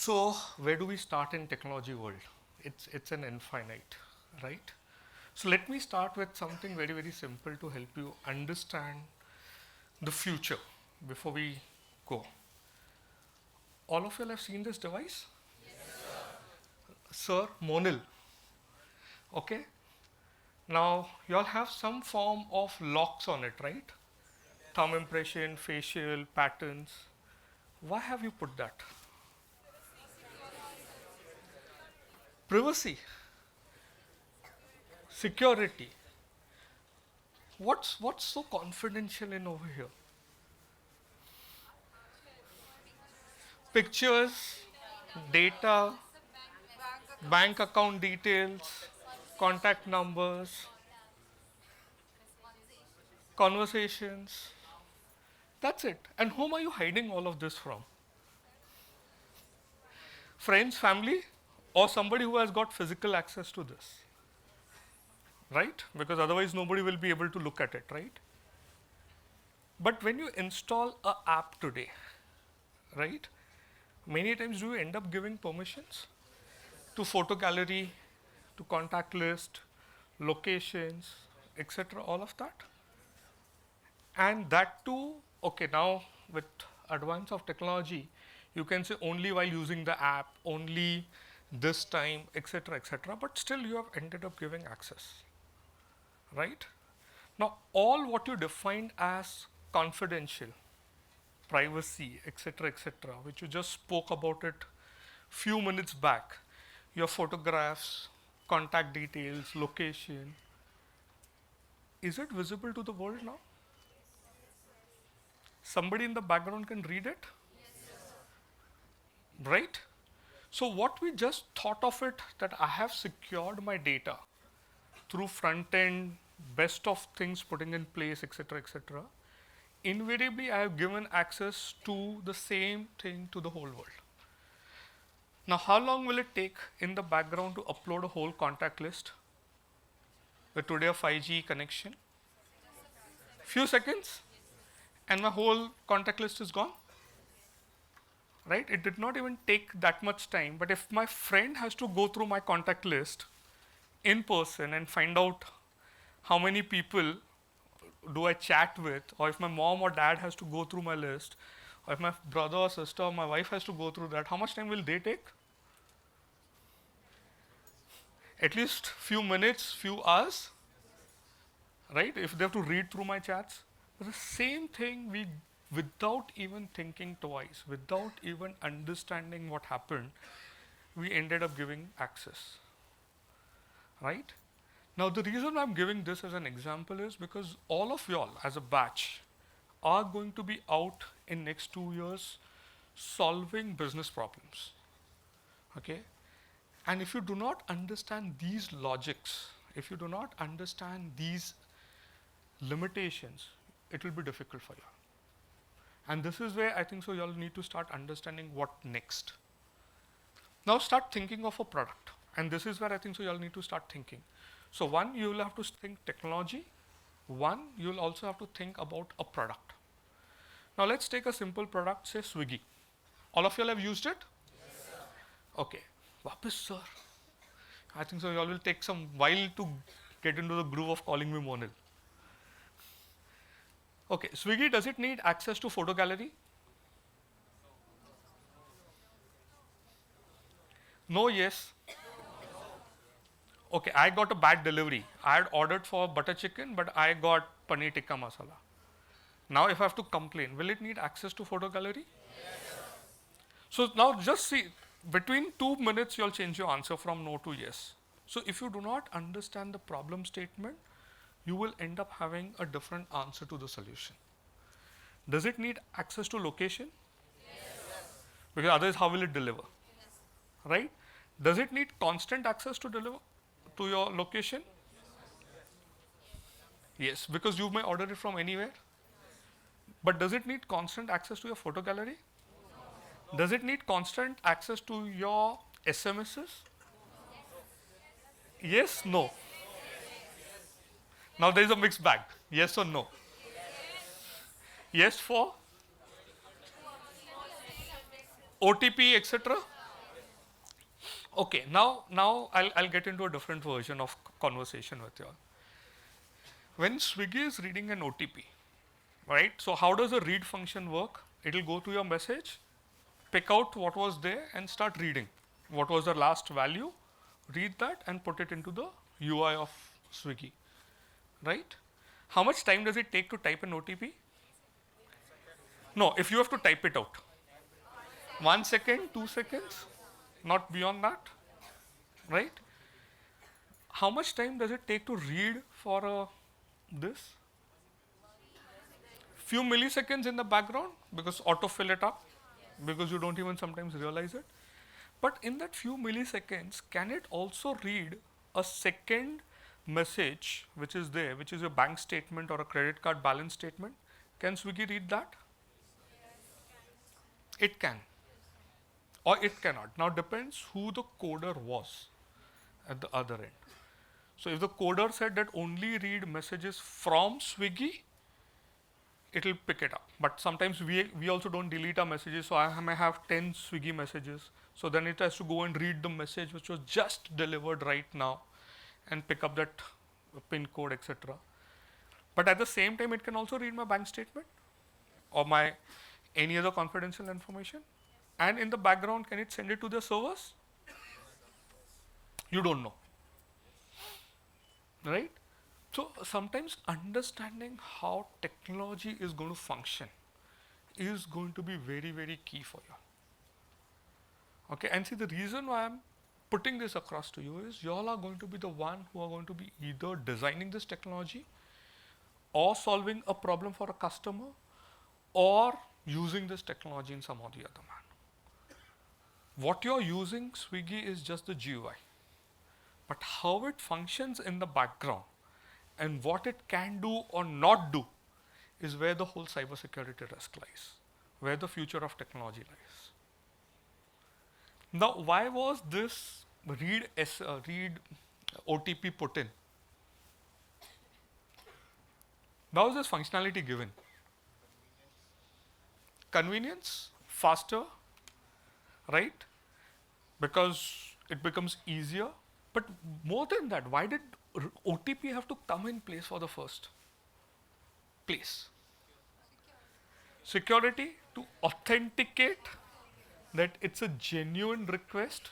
So where do we start in technology world? It's an infinite, right? So let me start with something very very simple to help you understand the future before we go. All of you have seen this device? Sir, Monil. Okay. Now you all have some form of locks on it, right? Thumb impression, facial patterns. Why have you put that? Privacy, security. What's so confidential in over here? Pictures, data, bank account details, contact numbers, conversations. That's it. And whom are you hiding all of this from? Friends, family, or somebody who has got physical access to this, right? Because otherwise nobody will be able to look at it, right? But when you install a app today, right? Many times do you end up giving permissions to photo gallery, to contact list, locations, etc. All of that. And that too, okay, now with advance of technology, you can say only while using the app, only this time, etc., etc. But still, you have ended up giving access, right? Now, all what you defined as confidential, privacy, etc., etc., which you just spoke about it few minutes back, your photographs, contact details, location, is it visible to the world now? Somebody in the background can read it, right? So what we just thought of it that I have secured my data through front end, best of things putting in place, etc., etc. Invariably, I have given access to the same thing to the whole world. Now, how long will it take in the background to upload a whole contact list with today a 5G connection? Few seconds, and my whole contact list is gone, right? It did not even take that much time. But if my friend has to go through my contact list in person and find out how many people do I chat with, or if my mom or dad has to go through my list, or if my brother or sister or my wife has to go through that, how much time will they take? At least few minutes, few hours, right? If they have to read through my chats. But the same thing, we, without even thinking twice, without even understanding what happened, we ended up giving access, right? Now, the reason I'm giving this as an example is because all of y'all as a batch are going to be out in next 2 years solving business problems, okay? And if you do not understand these logics, if you do not understand these limitations, it will be difficult for you. And this is where I think so y'all need to start understanding what next. Now start thinking of a product. And this is where I think so y'all need to start thinking. So one, you will have to think technology. One, you will also have to think about a product. Now let's take a simple product, say Swiggy. All of y'all have used it? Yes, sir. Okay. Wapis, sir. I think so y'all will take some while to get into the groove of calling me Monil. Okay, Swiggy, does it need access to photo gallery? No, yes. Okay, I got a bad delivery. I had ordered for butter chicken, but I got paneer tikka masala. Now, if I have to complain, will it need access to photo gallery? Yes. So now just see, between 2 minutes, you'll change your answer from no to yes. So if you do not understand the problem statement, you will end up having a different answer to the solution. Does it need access to location? Yes. Because otherwise, how will it deliver? Yes. Right? Does it need constant access to deliver to your location? Yes, because you may order it from anywhere. But does it need constant access to your photo gallery? Does it need constant access to your SMSs? Yes, no. Now there is a mixed bag. Yes or no? Yes for OTP, etc. Okay, now I'll get into a different version of conversation with you all. When Swiggy is reading an OTP, right? So how does the read function work? It'll go to your message, pick out what was there, and start reading. What was the last value? Read that and put it into the UI of Swiggy, right? How much time does it take to type an OTP? No, if you have to type it out, 1 second, 2 seconds, not beyond that, right? How much time does it take to read for this? Few milliseconds in the background because auto fill it up because you don't even sometimes realize it. But in that few milliseconds, can it also read a second message which is there, which is a bank statement or a credit card balance statement? Can Swiggy read that? It can, or it cannot. Now depends who the coder was at the other end. So if the coder said that only read messages from Swiggy, it'll pick it up. But sometimes we also don't delete our messages. So I may have 10 Swiggy messages. So then it has to go and read the message which was just delivered right now and pick up that pin code, etc. But at the same time, it can also read my bank statement or my any other confidential information. And in the background, can it send it to the servers? You don't know, right? So sometimes understanding how technology is going to function is going to be very, very key for you. Okay, and see the reason why I'm putting this across to you is you all are going to be the one who are going to be either designing this technology or solving a problem for a customer or using this technology in some or the other manner. What you're using Swiggy is just the GUI, but how it functions in the background and what it can do or not do is where the whole cybersecurity risk lies, where the future of technology lies. Now, why was this read OTP put in? Now, is this functionality given? Convenience, faster, right? Because it becomes easier. But more than that, why did OTP have to come in place for the first place? Security to authenticate that it's a genuine request.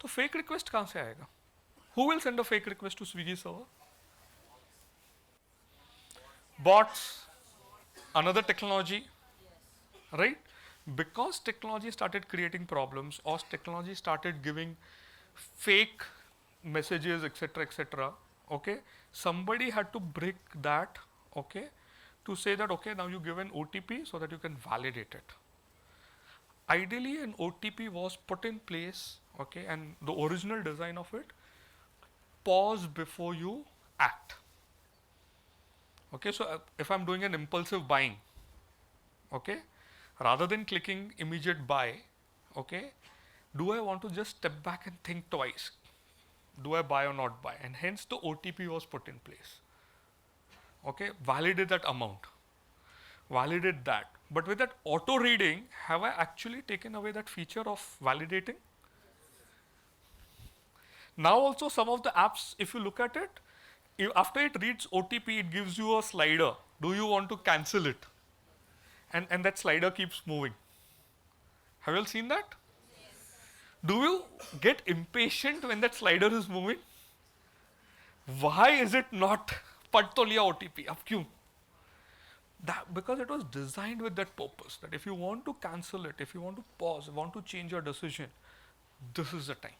तो fake request कहाँ से आएगा? Who will send a fake request to Swiggy server? Bots, another technology, right? Because technology started creating problems or technology started giving fake messages, etc., okay, somebody had to break that, okay, to say that, okay, now you give an OTP so that you can validate it. Ideally, an OTP was put in place, okay, and the original design of it, pause before you act. Okay, so if I'm doing an impulsive buying, okay, rather than clicking immediate buy, okay, do I want to just step back and think twice? Do I buy or not buy? And hence the OTP was put in place. Okay, validate that amount, validate that. But with that auto reading, have I actually taken away that feature of validating? Now also some of the apps, if you look at it, after it reads OTP, it gives you a slider. Do you want to cancel it? And that slider keeps moving. Have you all seen that? Do you get impatient when that slider is moving? Why is it not पढ़ तो लिया OTP? अब क्यों? That, because it was designed with that purpose, that if you want to cancel it, if you want to pause, want to change your decision, this is the time.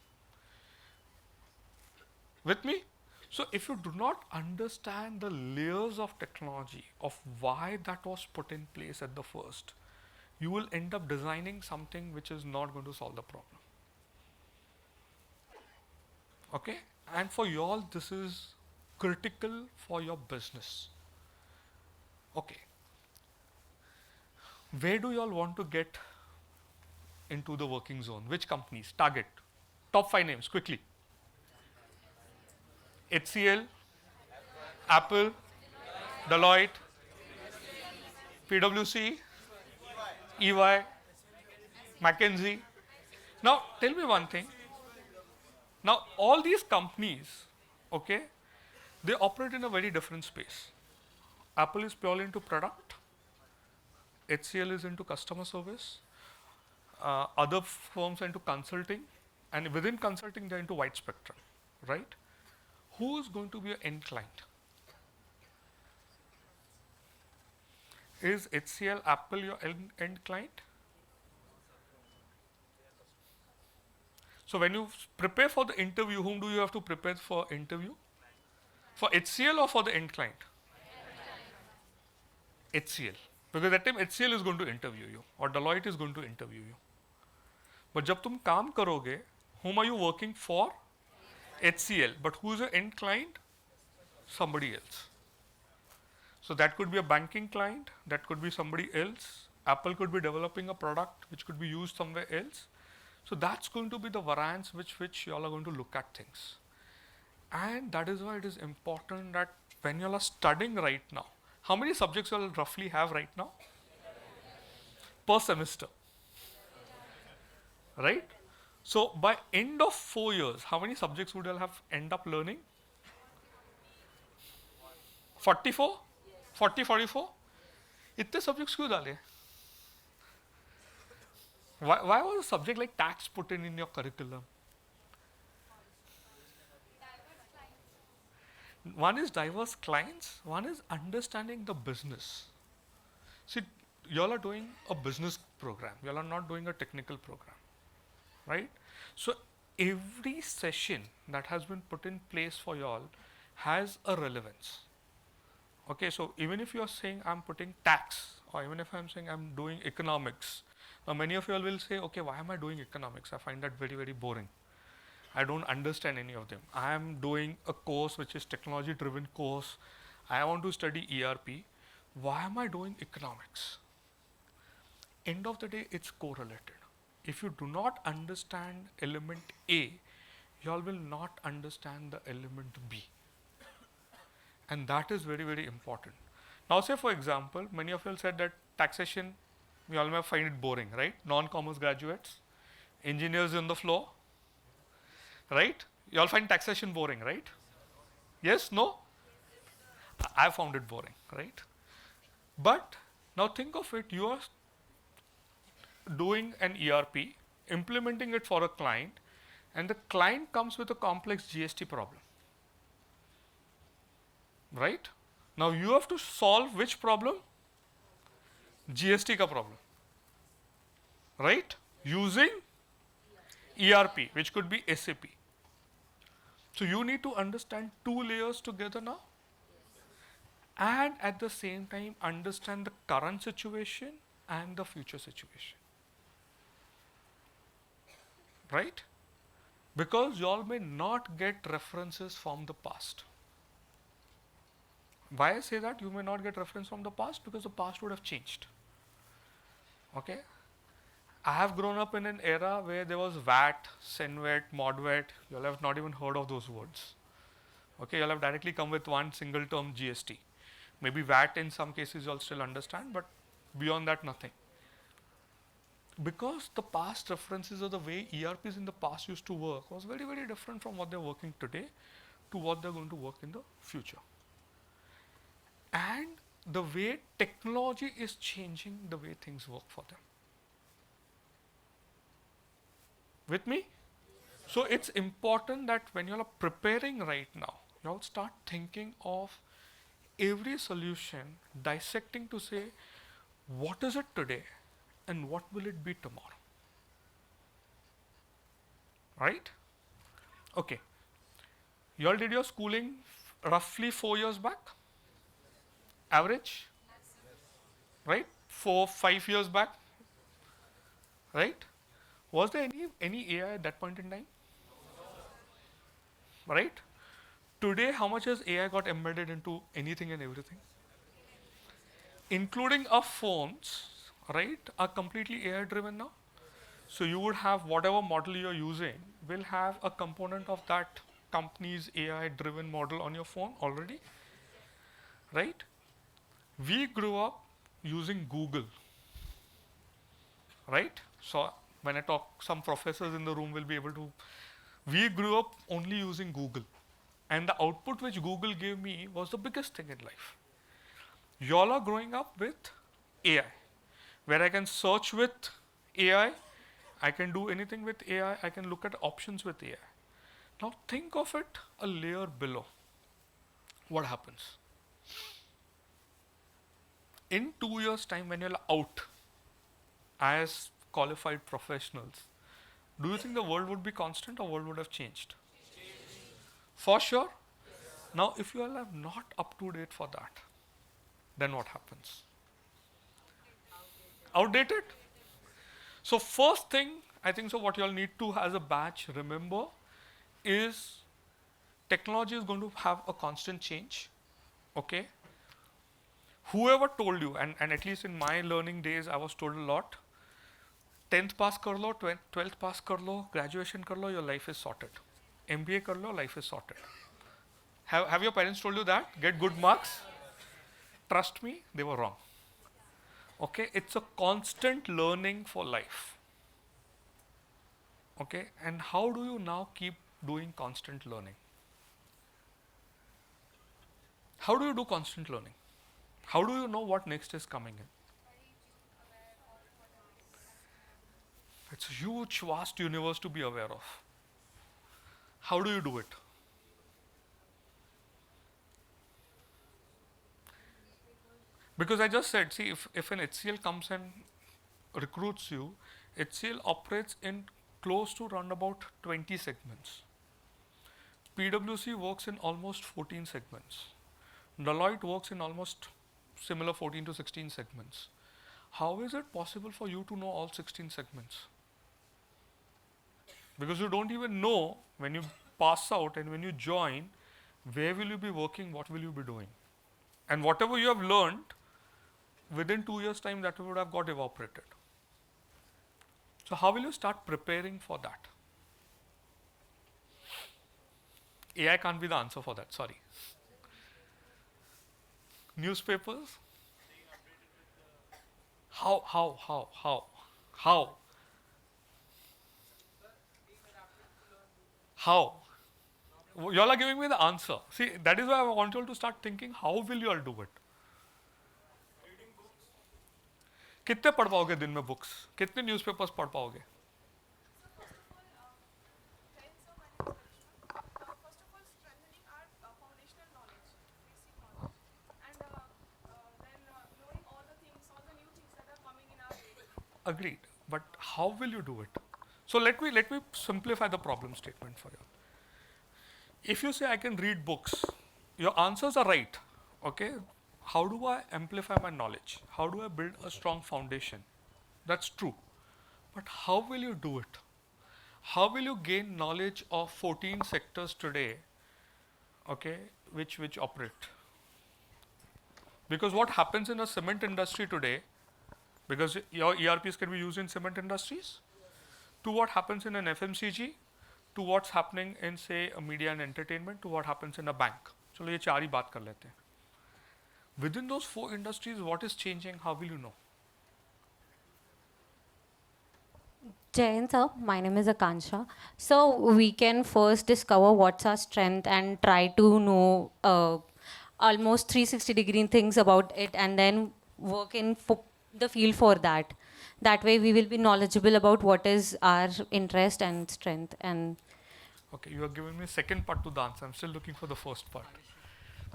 With me? So if you do not understand the layers of technology, of why that was put in place at the first, you will end up designing something which is not going to solve the problem. Okay? And for you all, this is critical for your business. Okay. Where do you all want to get into the working zone? Which companies? Target. Top 5 names, quickly. HCL, Apple, Deloitte, PwC, EY, McKinsey. Now, tell me one thing. Now, all these companies, okay, they operate in a very different space. Apple is purely into product, HCL is into customer service, other firms are into consulting, and within consulting, they're into wide spectrum, right? Who is going to be your end client? Is HCL, Apple your end client? So when you prepare for the interview, whom do you have to prepare for interview? For HCL or for the end client? HCL. Because that time HCL is going to interview you or Deloitte is going to interview you. But जब तुम काम करोगे, whom are you working for? HCL. But who's your end client? Somebody else. So that could be a banking client, that could be somebody else. Apple could be developing a product which could be used somewhere else. So that's going to be the variance which you all are going to look at things. And that is why it is important that when you all are studying right now, how many subjects you all roughly have right now? Per semester. Right? So by end of 4 years, how many subjects would you all have end up learning? 44? 40, 44? इतने subjects क्यों डाले? Why was a subject like tax put in your curriculum? One is diverse clients, one is understanding the business. See, you all are doing a business program, you all are not doing a technical program, right? So every session that has been put in place for you all has a relevance. Okay, so even if you are saying I'm putting tax, or even if I'm saying I'm doing economics, now many of you all will say, okay, why am I doing economics? I find that very, very boring. I don't understand any of them. I am doing a course which is technology driven course. I want to study ERP. Why am I doing economics? End of the day, it's correlated. If you do not understand element A, you all will not understand the element B. And that is very, very important. Now say for example, many of you said that taxation, we all may find it boring, right? Non-commerce graduates, engineers on the floor, right? You all find taxation boring, right? Yes, no? I found it boring, right? But now think of it, you are doing an ERP, implementing it for a client, and the client comes with a complex GST problem, right? Now you have to solve which problem? GST ka problem, right? Using ERP, which could be SAP. So you need to understand two layers together now, and at the same time understand the current situation and the future situation, right? Because you all may not get references from the past. Why I say that you may not get reference from the past? Because the past would have changed. Okay? I have grown up in an era where there was VAT, SENVAT, MODVAT. You all have not even heard of those words. Okay, you all have directly come with one single term GST. Maybe VAT in some cases you all still understand, but beyond that, nothing. Because the past references or the way ERPs in the past used to work was very, very different from what they're working today to what they're going to work in the future. And the way technology is changing the way things work for them. With me? So it's important that when you are preparing right now, you all start thinking of every solution, dissecting to say, what is it today and what will it be tomorrow? Right? Okay. You all did your schooling roughly 4 years back? Average? Right? 4-5 years back? Right? Was there any AI at that point in time? Right? Today, how much has AI got embedded into anything and everything? Including our phones, right, are completely AI driven now. So you would have whatever model you're using will have a component of that company's AI driven model on your phone already, right? We grew up using Google, right? So when I talk, some professors in the room will be able to We grew up only using Google, and the output which Google gave me was the biggest thing in life. Y'all are growing up with AI, where I can search with AI, I can do anything with AI, I can look at options with AI. Now think of it a layer below. What happens? In 2 years' time, when you're out as qualified professionals, do you think the world would be constant or world would have changed? For sure. Now, if you all are not up to date for that, then what happens? Outdated. So first thing, I think so what you all need to as a batch remember is technology is going to have a constant change. Okay. Whoever told you, and at least in my learning days, I was told a lot. 10th pass कर लो, 12th pass कर लो, graduation कर लो, your life is sorted. MBA कर लो, life is sorted. Have your parents told you that? Get good marks? Trust me, they were wrong. Okay, it's a constant learning for life. Okay, and how do you now keep doing constant learning? How do you do constant learning? How do you know what next is coming in? It's a huge, vast universe to be aware of. How do you do it? Because I just said, see, if an HCL comes and recruits you, HCL operates in close to round about 20 segments. PwC works in almost 14 segments. Deloitte works in almost similar 14 to 16 segments. How is it possible for you to know all 16 segments? Because you don't even know when you pass out and when you join, where will you be working, what will you be doing? And whatever you have learned, within 2 years' time, that would have got evaporated. So, how will you start preparing for that? AI can't be the answer for that, sorry. Newspapers? How? How? You all are giving me the answer. See, that is why I want you all to start thinking, how will you all do it? कितने पढ़ पाओगे दिन में books? कितने newspapers पढ़ पाओगे? Agreed. But how will you do it? So let me simplify the problem statement for you. If you say I can read books, your answers are right. Okay. How do I amplify my knowledge? How do I build a strong foundation? That's true. But how will you do it? How will you gain knowledge of 14 sectors today, okay, which operate? Because what happens in the cement industry today, because your ERPs can be used in cement industries, to what happens in an FMCG, to what's happening in say a media and entertainment, to what happens in a bank. चलो ये चार ही बात कर लेते हैं. Within those four industries, what is changing? How will you know? Jayan sir, my name is Akansha. So we can first discover what's our strength and try to know almost 360-degree things about it, and then work in the field for that. That way we will be knowledgeable about what is our interest and strength. And okay, you are giving me second part to the answer. I'm still looking for the first part.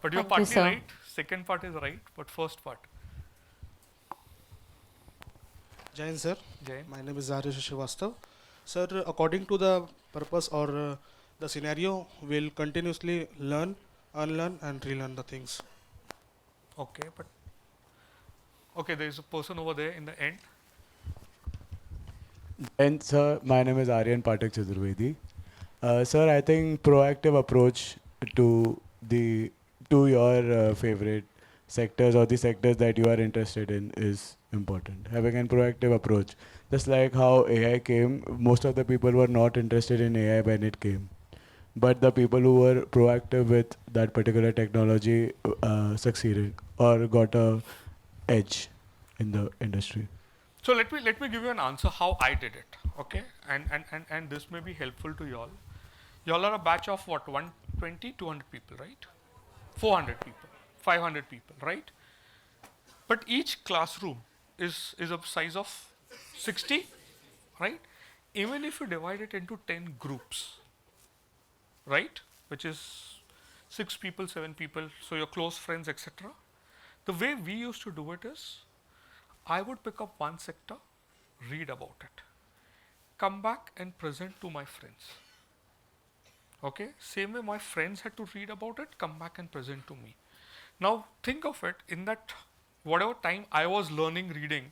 But you're thank you, partly sir. right. Second part is right, but first part. Jain sir, Jay. my name is Arya Srivastav. Sir, according to the purpose or the scenario, we'll continuously learn, unlearn and relearn the things. Okay, but okay, there is a person over there in the end. And sir, my name is Aryan Patak Chaturvedi. Sir, I think proactive approach to the to your favorite sectors or the sectors that you are interested in is important. Having a proactive approach, just like how AI came, most of the people were not interested in AI when it came, but the people who were proactive with that particular technology succeeded or got a edge in the industry. So let me give you an answer how I did it. Okay, and this may be helpful to you all. Y'all are a batch of what, 120, 200 people, right? 400 people, 500 people, right? But each classroom is a size of 60, right? Even if you divide it into 10 groups, right? Which is 6 people, 7 people, so your close friends, etc. The way we used to do it is I would pick up one sector, read about it, come back and present to my friends. Okay, same way my friends had to read about it, come back and present to me. Now think of it, in that whatever time I was learning reading,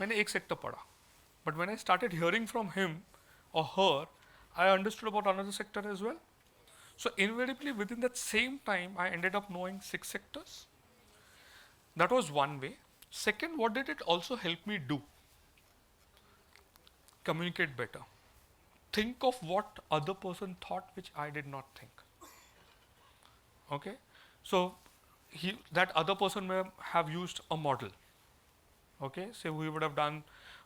मैंने एक sector पढ़ा. But when I started hearing from him or her, I understood about another sector as well. So invariably within that same time, I ended up knowing 6 sectors. That was one way. Second, what did it also help me do? Communicate better. Think of what other person thought which I did not think. Okay, so that other person may have used a model. Okay, so we would have done,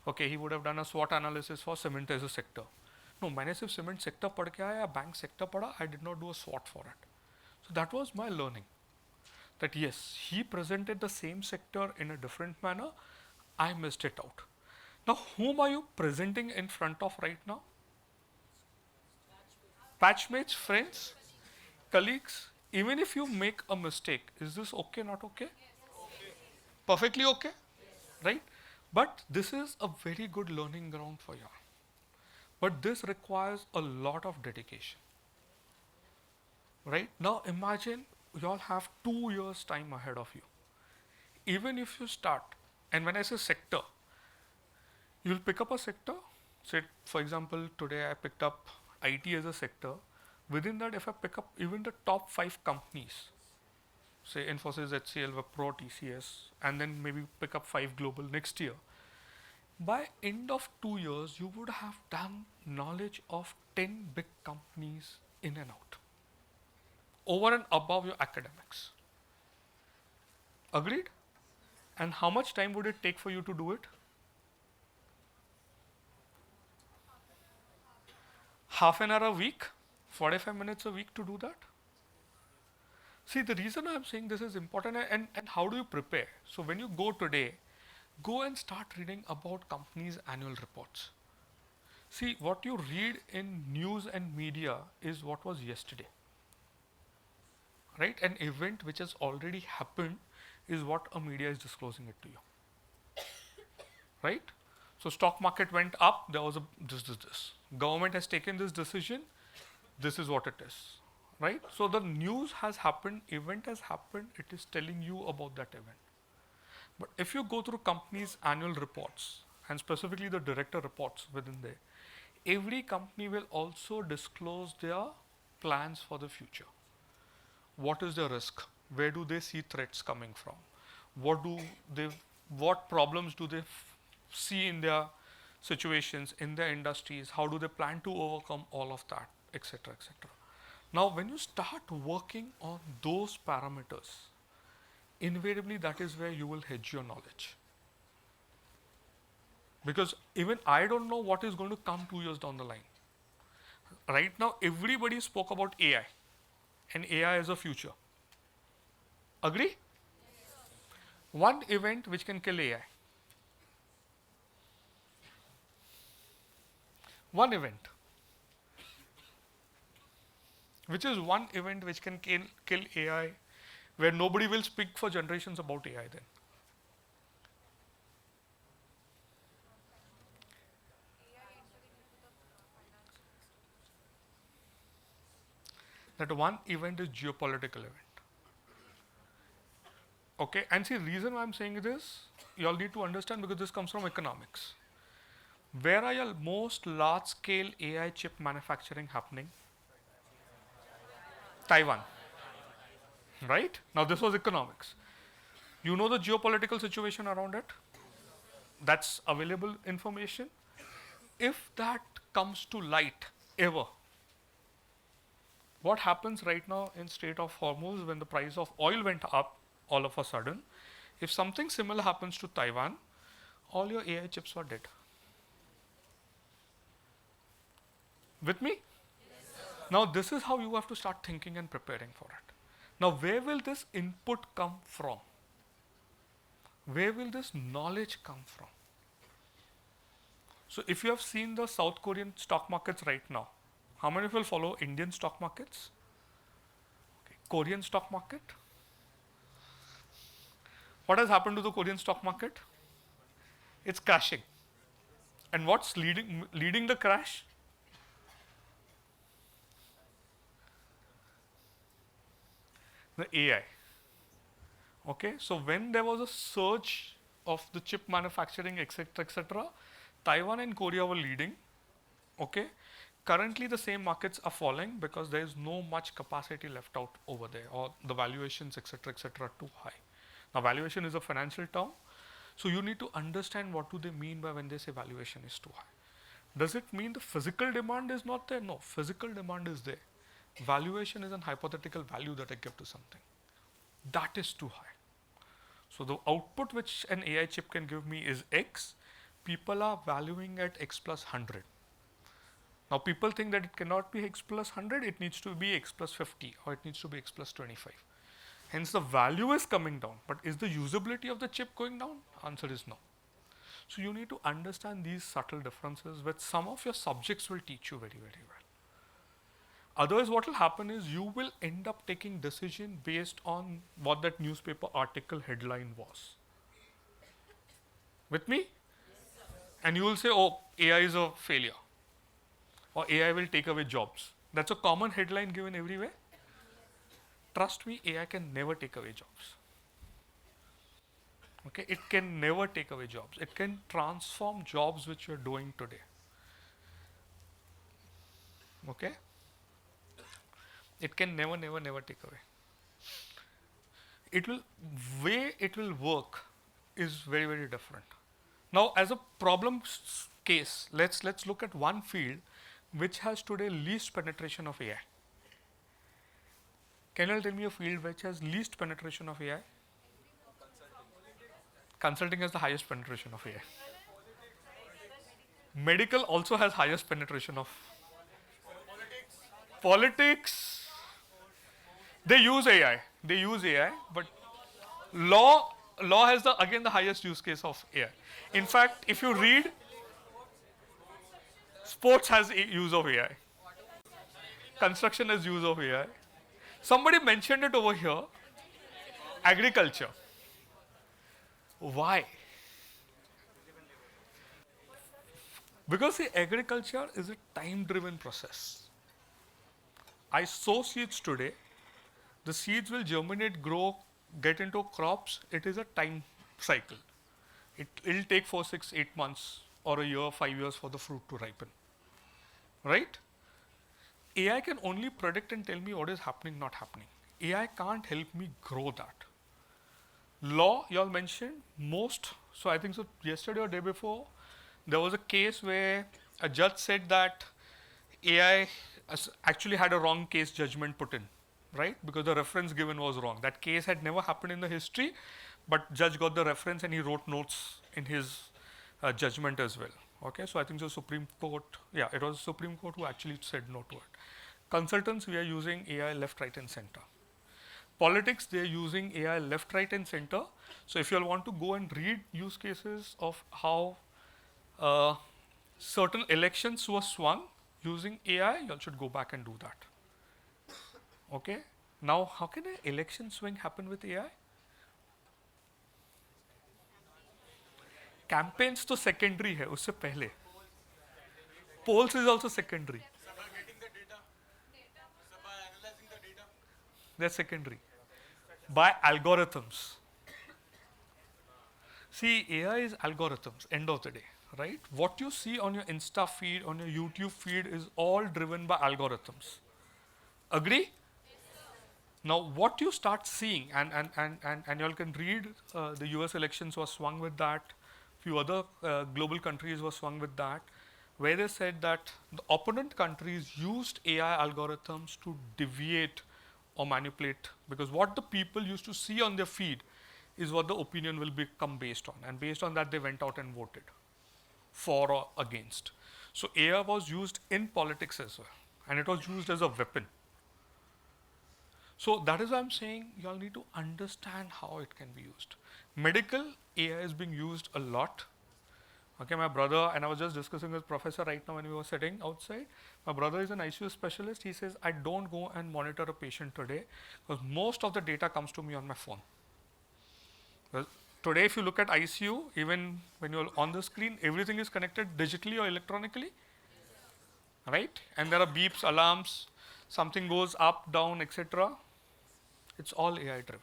okay, he would have done a SWOT analysis for cement as a sector. No, मैंने सिर्फ cement sector पढ़ के आया या bank sector पढ़ा, I did not do a SWOT for it. So that was my learning. That yes, he presented the same sector in a different manner, I missed it out. Now, whom are you presenting in front of right now? Batchmates, friends, colleagues. Even if you make a mistake, is this okay, not okay? Perfectly okay, right? But this is a very good learning ground for you. But this requires a lot of dedication. Right? Now imagine you all have 2 years time ahead of you. Even if you start, and when I say sector, you'll pick up a sector. Say, for example, today I picked up IT as a sector. Within that, if I pick up even the top 5 companies, say Infosys, HCL, Wipro, TCS, and then maybe pick up 5 global next year, by end of 2 years, you would have done knowledge of 10 big companies in and out, over and above your academics. Agreed? And how much time would it take for you to do it? Half an hour a week, 45 minutes a week to do that? See, the reason I'm saying this is important, and how do you prepare? So when you go today, go and start reading about companies' annual reports. See, what you read in news and media is what was yesterday. Right? An event which has already happened is what a media is disclosing it to you. Right? So stock market went up, there was a this. Government has taken this decision, this is what it is. Right? So the news has happened, event has happened, it is telling you about that event. But if you go through companies' annual reports, and specifically the director reports within there, every company will also disclose their plans for the future. What is the risk? Where do they see threats coming from? What problems do they see in their situations, in their industries? How do they plan to overcome all of that, etc., etc. Now, when you start working on those parameters, invariably that is where you will hedge your knowledge. Because even I don't know what is going to come 2 years down the line. Right now, everybody spoke about AI, and AI is a future. Agree? One event which can kill AI. One event. Which is one event which can kill AI, where nobody will speak for generations about AI then. That one event is geopolitical event. Okay, and see, reason why I'm saying this, you all need to understand, because this comes from economics. Where are your most large scale AI chip manufacturing happening? Taiwan. Right? Now this was economics. You know the geopolitical situation around it? That's available information. If that comes to light ever, what happens right now in Strait of Hormuz when the price of oil went up all of a sudden, if something similar happens to Taiwan, all your AI chips are dead. With me? Now, this is how you have to start thinking and preparing for it. Now, where will this input come from? Where will this knowledge come from? So, if you have seen the South Korean stock markets right now, how many of you will follow Indian stock markets? Okay. Korean stock market? What has happened to the Korean stock market? It's crashing. And what's leading the crash? The AI. Okay, so when there was a surge of the chip manufacturing, etc., Taiwan and Korea were leading. Okay, currently the same markets are falling because there is no much capacity left out over there, or the valuations, etc., are too high. Now, valuation is a financial term, so you need to understand what do they mean by when they say valuation is too high. Does it mean the physical demand is not there? No, physical demand is there. Valuation is an hypothetical value that I give to something. That is too high. So the output which an AI chip can give me is X. People are valuing at X plus 100. Now people think that it cannot be X plus 100, it needs to be X plus 50 or it needs to be X plus 25. Hence the value is coming down, but is the usability of the chip going down? Answer is no. So you need to understand these subtle differences which some of your subjects will teach you very, very well. Otherwise, what will happen is you will end up taking decision based on what that newspaper article headline was. With me? And you will say, oh, AI is a failure. Or AI will take away jobs. That's a common headline given everywhere. Trust me, AI can never take away jobs. Okay, it can never take away jobs. It can transform jobs which you're doing today. Okay? It can never take away. It will, way it will work is very, very different. Now, as a problem case, let's look at one field which has today least penetration of AI. Can you tell me a field which has least penetration of AI? Consulting has the highest penetration of AI. Medical also has highest penetration of politics. They use AI. They use AI, but law has the again the highest use case of AI. In fact, if you read, sports has use of AI. Construction has use of AI. Somebody mentioned it over here. Agriculture. Why? Because the agriculture is a time-driven process. I sow seeds today. The seeds will germinate, grow, get into crops. It is a time cycle. It will take 4, 6, 8 months or a year, 5 years for the fruit to ripen. Right? AI can only predict and tell me what is happening, not happening. AI can't help me grow that. Law, you all mentioned, most, so I think so yesterday or day before, there was a case where a judge said that AI actually had a wrong case judgment put in, right? Because the reference given was wrong. That case had never happened in the history, but judge got the reference and he wrote notes in his judgment as well. Okay, so I think the Supreme Court, yeah, it was Supreme Court who actually said no to it. Consultants, we are using AI left, right, and center. Politics, they are using AI left, right, and center. So if you all want to go and read use cases of how certain elections were swung using AI, you all should go back and do that. Okay. Now, how can an election swing happen with AI? Campaigns तो secondary है, उससे पहले. Polls is also secondary. They're secondary. By algorithms. See, AI is algorithms, end of the day, right? What you see on your Insta feed, on your YouTube feed is all driven by algorithms. Agree? Now, what you start seeing, and you all can read the US elections was swung with that, few other global countries were swung with that, where they said that the opponent countries used AI algorithms to deviate or manipulate, because what the people used to see on their feed is what the opinion will become based on, and based on that they went out and voted for or against. So AI was used in politics as well, and it was used as a weapon. So that is why I'm saying you all need to understand how it can be used. Medical AI is being used a lot. Okay, my brother, and I was just discussing with professor right now when we were sitting outside. My brother is an ICU specialist. He says, I don't go and monitor a patient today because most of the data comes to me on my phone. Well, today, if you look at ICU, even when you're on the screen, everything is connected digitally or electronically, right? And there are beeps, alarms, something goes up, down, etc. It's all AI driven.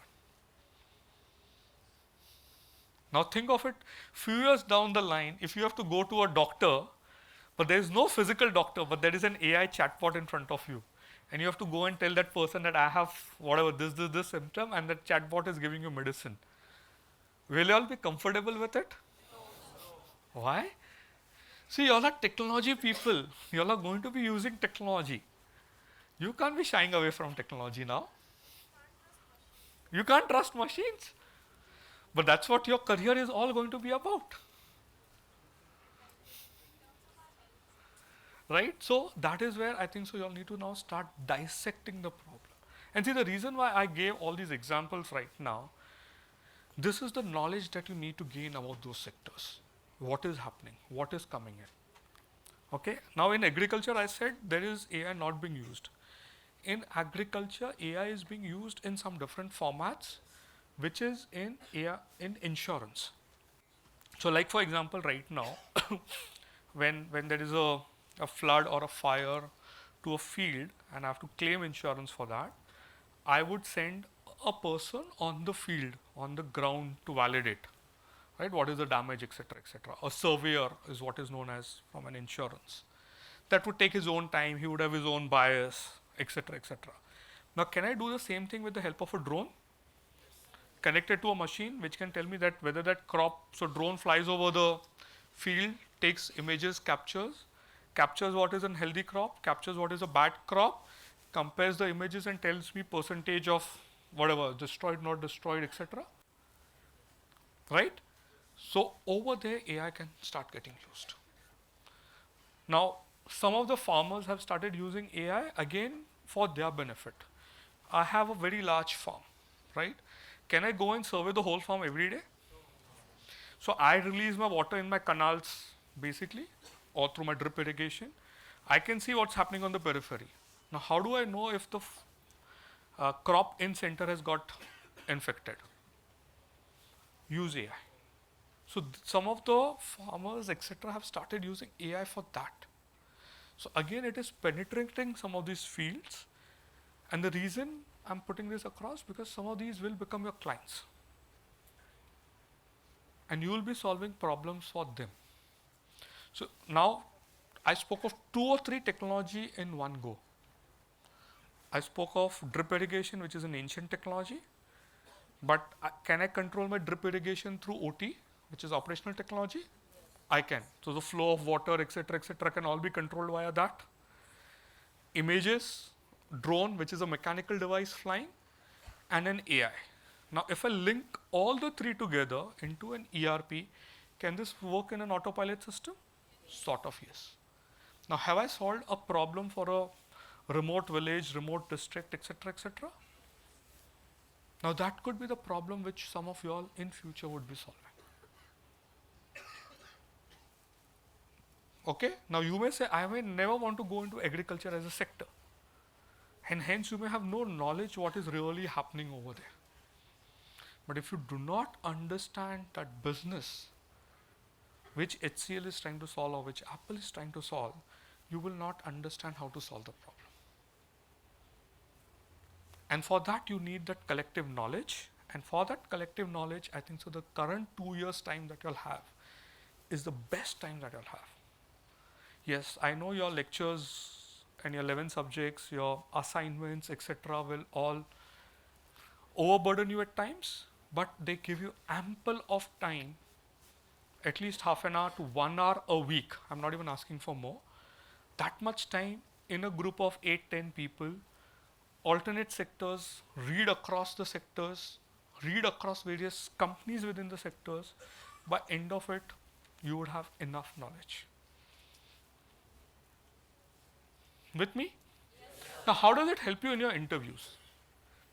Now think of it, few years down the line, if you have to go to a doctor, but there is no physical doctor, but there is an AI chatbot in front of you, and you have to go and tell that person that I have whatever this symptom, and that chatbot is giving you medicine. Will you all be comfortable with it? Why? See, you all are technology people. You all are going to be using technology. You can't be shying away from technology now. You can't trust machines. But that's what your career is all going to be about. Right? So that is where I think so you all need to now start dissecting the problem. And see, the reason why I gave all these examples right now, this is the knowledge that you need to gain about those sectors. What is happening? What is coming in? Okay. Now in agriculture, I said there is AI not being used. In agriculture, AI is being used in some different formats, which is in AI in insurance. So, like for example, right now, when there is a flood or a fire to a field and I have to claim insurance for that, I would send a person on the field, on the ground to validate, right? What is the damage, etc., etc. A surveyor is what is known as from an insurance. That would take his own time. He would have his own bias, etc., etc. Now, can I do the same thing with the help of a drone? Connected to a machine which can tell me that whether that crop, so drone flies over the field, takes images, captures what is a healthy crop, captures what is a bad crop, compares the images and tells me percentage of whatever, destroyed, not destroyed, etc. Right? So over there AI can start getting used. Now some of the farmers have started using AI again for their benefit. I have a very large farm, right? Can I go and survey the whole farm every day? So I release my water in my canals basically, or through my drip irrigation. I can see what's happening on the periphery. Now how do I know if the crop in center has got infected? Use AI. So some of the farmers etc. have started using AI for that. So again it is penetrating some of these fields, and the reason I'm putting this across because some of these will become your clients and you will be solving problems for them. So now I spoke of 2 or 3 technology in one go. I spoke of drip irrigation, which is an ancient technology, but can I control my drip irrigation through OT, which is operational technology? I can. So the flow of water, etc., can all be controlled via that. Images, drone, which is a mechanical device flying, and an AI. Now, if I link all the 3 together into an ERP, can this work in an autopilot system? Sort of, yes. Now, have I solved a problem for a remote village, remote district, etc., etc.? Now, that could be the problem which some of you all in future would be solving. Okay. Now, you may say, I may never want to go into agriculture as a sector, and hence you may have no knowledge what is really happening over there. But if you do not understand that business which HCL is trying to solve or which Apple is trying to solve, you will not understand how to solve the problem. And for that you need that collective knowledge, and for that collective knowledge I think so the current 2 years time that you'll have is the best time that you'll have. Yes, I know your lectures and your 11 subjects, your assignments, etc. will all overburden you at times, but they give you ample of time, at least half an hour to 1 hour a week. I'm not even asking for more. That much time in a group of 8-10 people, alternate sectors, read across the sectors, read across various companies within the sectors. By end of it, you would have enough knowledge. With me? Now, how does it help you in your interviews?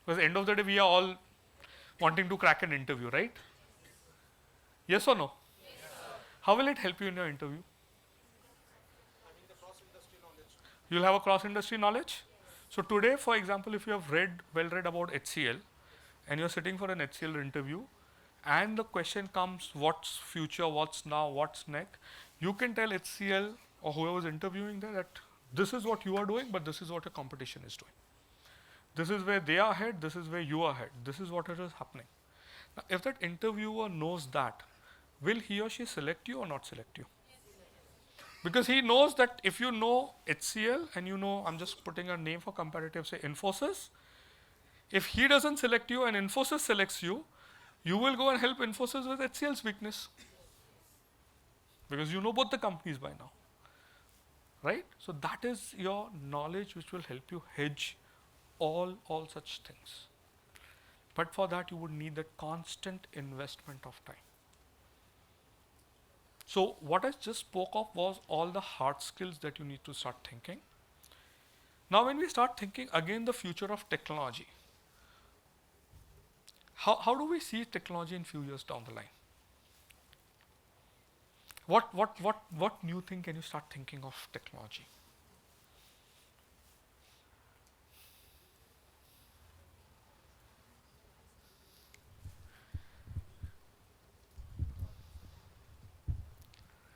Because at the end of the day, we are all wanting to crack an interview, right? Yes or no? How will it help you in your interview? You'll have a cross-industry knowledge. So today, for example, if you have well read about HCL, and you're sitting for an HCL interview, and the question comes, what's future, what's now, what's next, you can tell HCL or whoever's interviewing there that this is what you are doing, but this is what your competition is doing. This is where they are ahead, this is where you are ahead, this is what is happening. Now, if that interviewer knows that, will he or she select you or not select you? Because he knows that if you know HCL and you know, I'm just putting a name for comparative, say Infosys, if he doesn't select you and Infosys selects you, you will go and help Infosys with HCL's weakness. Because you know both the companies by now. Right? So that is your knowledge which will help you hedge all such things. But for that you would need that constant investment of time. So what I just spoke of was all the hard skills that you need to start thinking. Now when we start thinking again the future of technology, how do we see technology in few years down the line? What new thing can you start thinking of technology?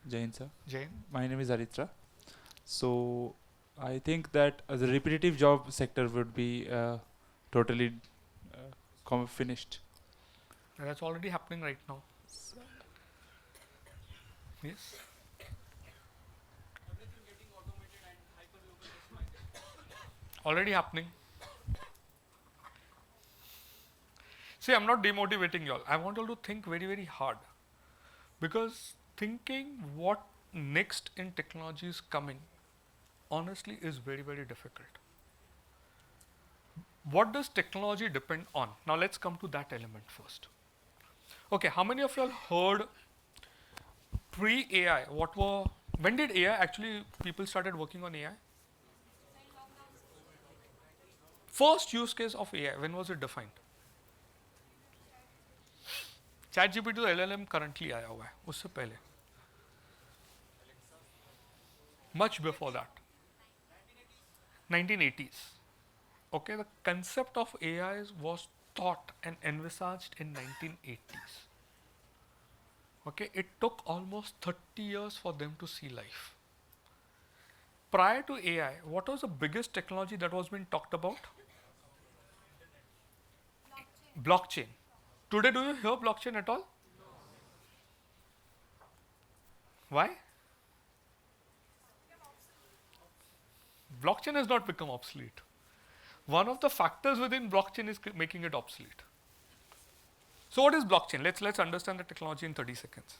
Jain sir. Jain? My name is Aritra. So I think that the repetitive job sector would be totally finished. And that's already happening right now. Yes? Already happening. See, I'm not demotivating y'all. I want you to think very, very hard. Because thinking what next in technology is coming, honestly, is very, very difficult. What does technology depend on? Now let's come to that element first. Okay, how many of y'all heard pre-AI? When did AI actually, people started working on AI? First use case of AI, when was it defined? ChatGPT तो LLM currently आया हुआ है, उससे पहले. Much before that. 1980s. Okay, the concept of AI was thought and envisaged in 1980s. Okay, it took almost 30 years for them to see life. Prior to AI, what was the biggest technology that was being talked about? Blockchain. Today, do you hear blockchain at all? Why? Blockchain has not become obsolete. One of the factors within blockchain is making it obsolete. So what is blockchain? Let's understand the technology in 30 seconds.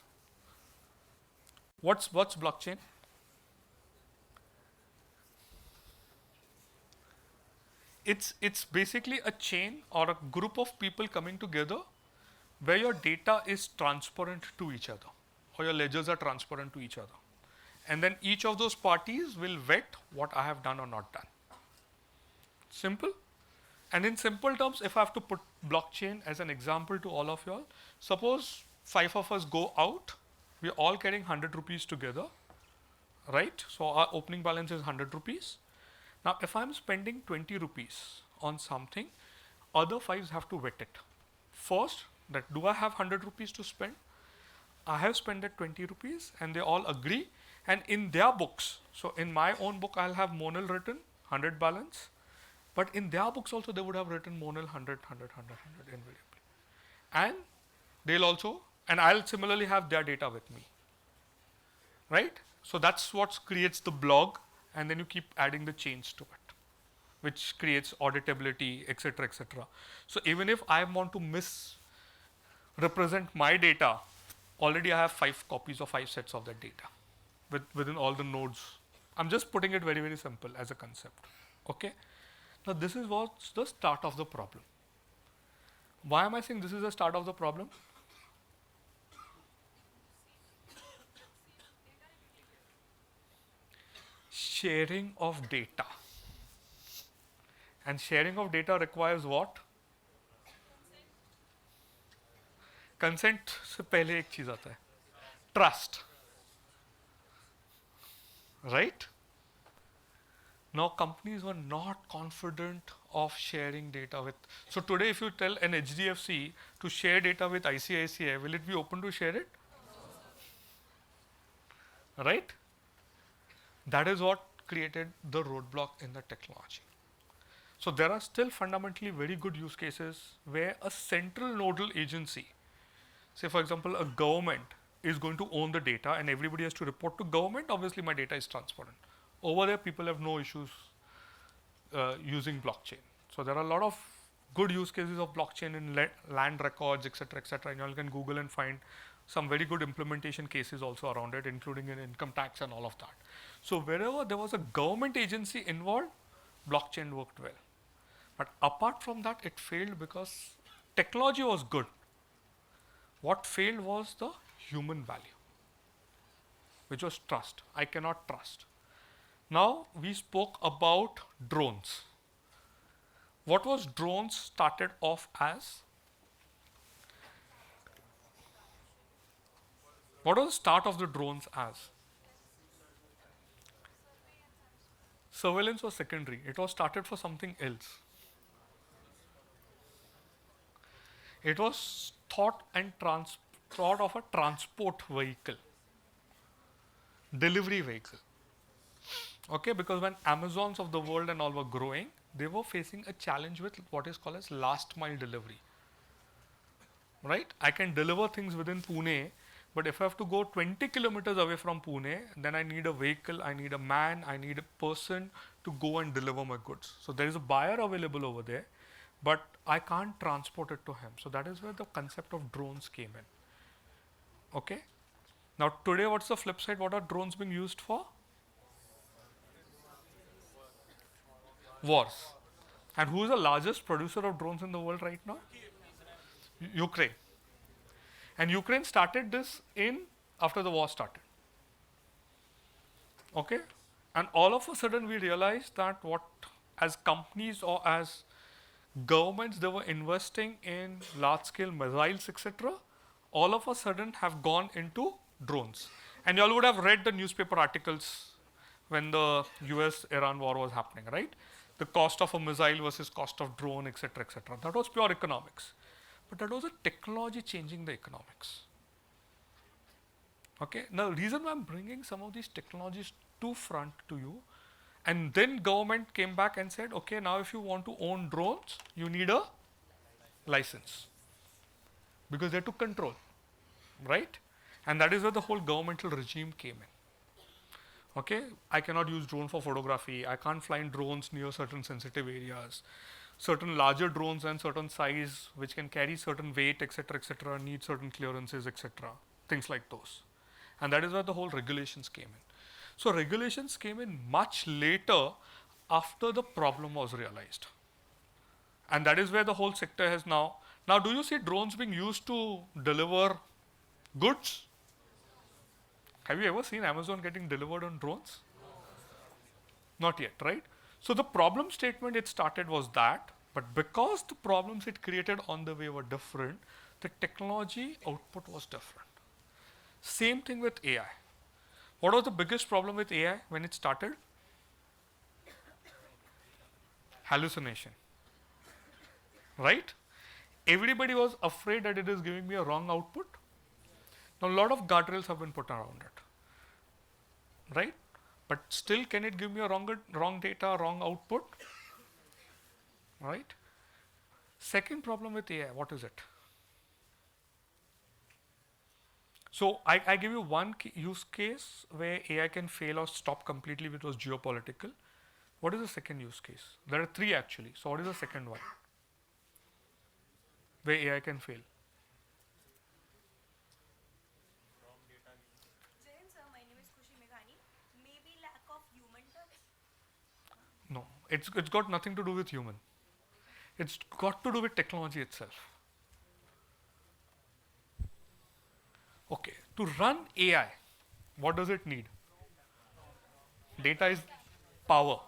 What's blockchain? It's basically a chain or a group of people coming together where your data is transparent to each other, or your ledgers are transparent to each other. And then each of those parties will vet what I have done or not done. Simple. And in simple terms, if I have to put blockchain as an example to all of y'all, suppose 5 of us go out, we're all carrying 100 rupees together, right? So our opening balance is 100 rupees. Now, if I'm spending 20 rupees on something, other 5s have to vet it. First, that do I have 100 rupees to spend? I have spent that 20 rupees and they all agree. And in their books, so in my own book, I'll have Monil written, 100 balance. But in their books also, they would have written Monil 100, 100, 100, 100 invariably. And they'll also, and I'll similarly have their data with me. Right? So that's what creates the blog, and then you keep adding the chains to it, which creates auditability, etc., etc. So even if I want to misrepresent my data, already I have 5 copies or 5 sets of that data within all the nodes. I'm just putting it very, very simple as a concept. Okay? Now this is what's the start of the problem. Why am I saying this is the start of the problem? Sharing of data. And sharing of data requires what? Consent से पहले एक चीज आता है, trust, right? Now companies were not confident of sharing data with. So today, if you tell an HDFC to share data with ICICI, will it be open to share it? Right? That is what created the roadblock in the technology. So there are still fundamentally very good use cases where a central nodal agency, say for example, a government is going to own the data and everybody has to report to government. Obviously, my data is transparent. Over there, people have no issues using blockchain. So there are a lot of good use cases of blockchain in land records, etc., etc. And you all can Google and find some very good implementation cases also around it, including in income tax and all of that. So wherever there was a government agency involved, blockchain worked well. But apart from that, it failed because technology was good. What failed was the human value, which was trust. I cannot trust. Now we spoke about drones. What was drones started off as? What was the start of the drones as? Surveillance was secondary. It was started for something else. It was thought of a transport vehicle, delivery vehicle. Okay, because when Amazons of the world and all were growing, they were facing a challenge with what is called as last mile delivery. Right? I can deliver things within Pune, but if I have to go 20 kilometers away from Pune, then I need a vehicle, I need a man, I need a person to go and deliver my goods. So there is a buyer available over there, but I can't transport it to him. So that is where the concept of drones came in. Okay? Now today, what's the flip side? What are drones being used for? Wars. And who is the largest producer of drones in the world right now? Ukraine. And Ukraine started this in after the war started. Okay? And all of a sudden we realized that what as companies or as governments they were investing in large scale missiles, etc., all of a sudden have gone into drones. And you all would have read the newspaper articles when the US Iran war was happening, right? The cost of a missile versus cost of drone, etc., etc. That was pure economics. But that was a technology changing the economics. Okay. Now, the reason why I'm bringing some of these technologies to front to you, and then government came back and said, okay, now if you want to own drones, you need a license because they took control, right? And that is where the whole governmental regime came in. Okay, I cannot use drone for photography. I can't fly in drones near certain sensitive areas. Certain larger drones and certain size, which can carry certain weight, etc., need certain clearances, etc. Things like those. And that is where the whole regulations came in. So regulations came in much later after the problem was realized. And that is where the whole sector has now. Now, do you see drones being used to deliver goods? Have you ever seen Amazon getting delivered on drones? Not yet, right? So the problem statement it started was that, but because the problems it created on the way were different, the technology output was different. Same thing with AI. What was the biggest problem with AI when it started? Hallucination. Right? Everybody was afraid that it is giving me a wrong output. Now, a lot of guardrails have been put around it, right? But still, can it give me a wrong data, wrong output, right? Second problem with AI, what is it? So, I give you one use case where AI can fail or stop completely, which was geopolitical. What is the second use case? There are three actually. So, what is the second one where AI can fail? No, it's got nothing to do with human. It's got to do with technology itself. Okay, to run AI, what does it need? Data is power.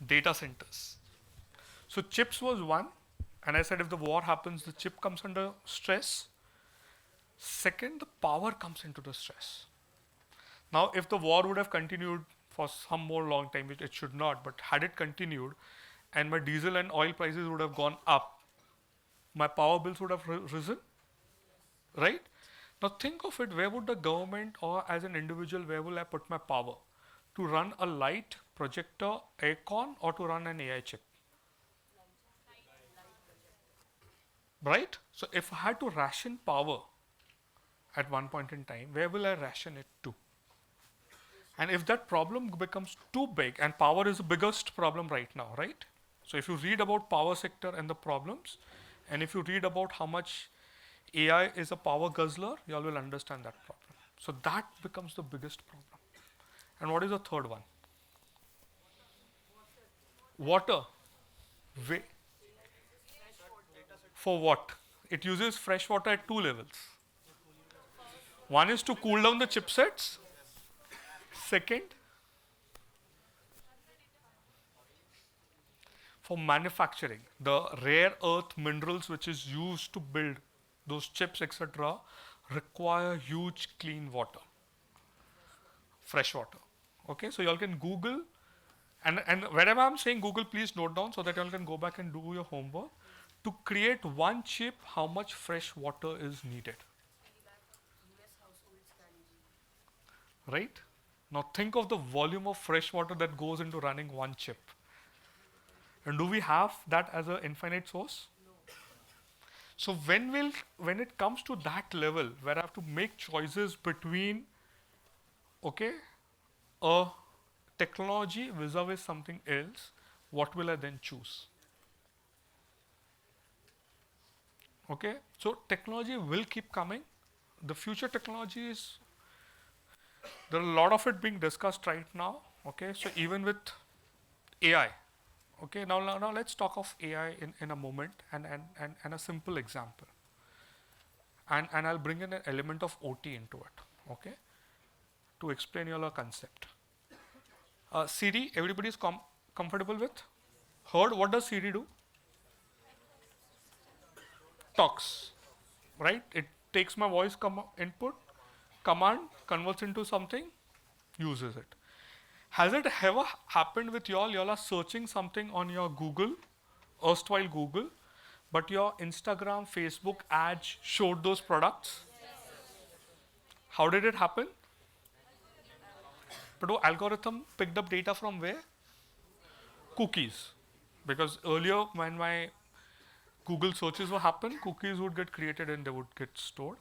Data centers. So chips was one, and I said if the war happens, the chip comes under stress. Second, the power comes into the stress. Now, if the war would have continued for some more long time, which it should not, but had it continued, and my diesel and oil prices would have gone up, my power bills would have risen, right? Now think of it, where would the government or as an individual, where will I put my power? To run a light, projector, aircon, or to run an AI chip? Right? So if I had to ration power at one point in time, where will I ration it to? And if that problem becomes too big, and power is the biggest problem right now, right? So if you read about power sector and the problems, and if you read about how much AI is a power guzzler, you all will understand that problem. So that becomes the biggest problem. And what is the third one? Water. For what? It uses fresh water at two levels. One is to cool down the chipsets. Second, for manufacturing, the rare earth minerals which is used to build those chips, etc., require huge clean water, fresh water. Okay, so you all can Google, and wherever I'm saying Google, please note down so that you all can go back and do your homework. To create one chip, how much fresh water is needed? Right? Now think of the volume of fresh water that goes into running one chip. And do we have that as an infinite source? So when it comes to that level where I have to make choices between, okay, a technology vis-a-vis something else, what will I then choose? Okay, so technology will keep coming. The future technologies, there are a lot of it being discussed right now. Okay, so even with AI. Okay, now let's talk of AI in a moment and a simple example. And I'll bring in an element of OT into it, okay, to explain you all a concept. Siri, everybody is comfortable with? Heard, what does Siri do? Talks, right? It takes my voice input, command, converts into something, uses it. Has it ever happened with y'all? Y'all are searching something on your Google, erstwhile Google, but your Instagram, Facebook ads showed those products? How did it happen? But the algorithm picked up data from where? Cookies. Because earlier when my Google searches were happen, cookies would get created and they would get stored.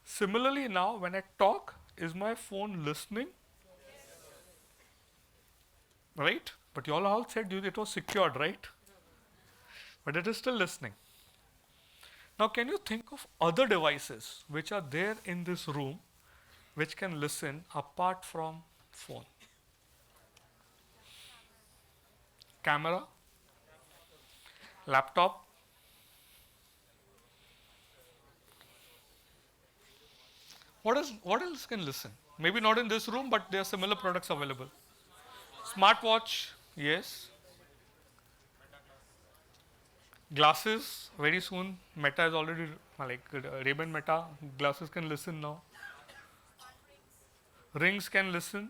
Similarly now when I talk, is my phone listening? Right? But you all said it was secured, right? But it is still listening. Now can you think of other devices which are there in this room which can listen apart from phone? Camera, laptop. What else can listen? Maybe not in this room, but there are similar products available. Smartwatch, yes. Glasses, very soon. Meta is already like Ray-Ban Meta. Glasses can listen now. Rings can listen.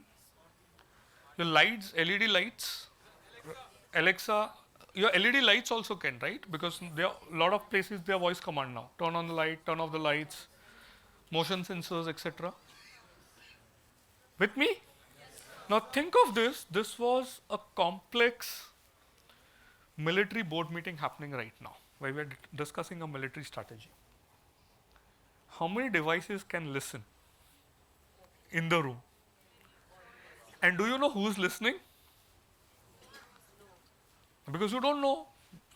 Your lights, LED lights, Alexa, your LED lights also can, right? Because there are a lot of places their voice command now. Turn on the light, turn off the lights, motion sensors, etc. With me? Now think of this. This was a complex military board meeting happening right now, where we are discussing a military strategy. How many devices can listen in the room? And do you know who's listening? Because you don't know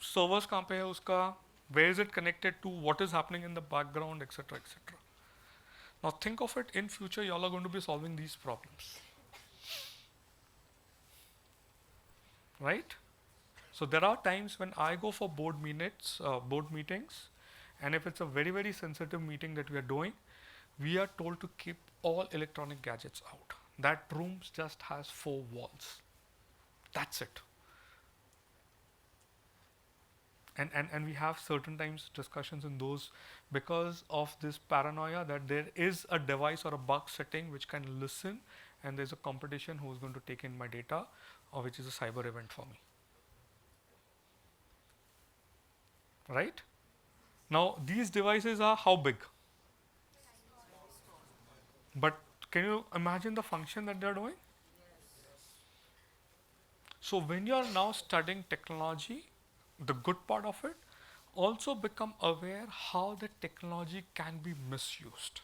servers kahan pe hai uska, where is it connected to, what is happening in the background, etc., etc. Now think of it, in future you all are going to be solving these problems, right? So there are times when I go for board meetings, and if it's a very, very sensitive meeting that we are doing, we are told to keep all electronic gadgets out. That room just has 4 walls. That's it. And we have certain times discussions in those because of this paranoia that there is a device or a bug setting which can listen, and there's a competition who's going to take in my data, or which is a cyber event for me, right? Now these devices are how big? But can you imagine the function that they're doing? So when you are now studying technology, the good part of it, also become aware how the technology can be misused.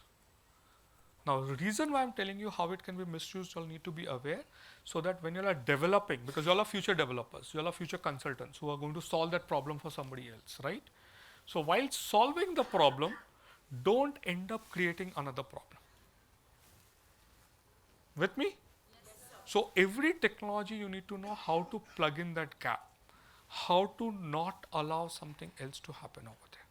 Now the reason why I'm telling you how it can be misused, you'll need to be aware, so that when you are developing, because you all are future developers, you all are future consultants who are going to solve that problem for somebody else, right? So while solving the problem, don't end up creating another problem. With me? So every technology you need to know how to plug in that gap, how to not allow something else to happen over there.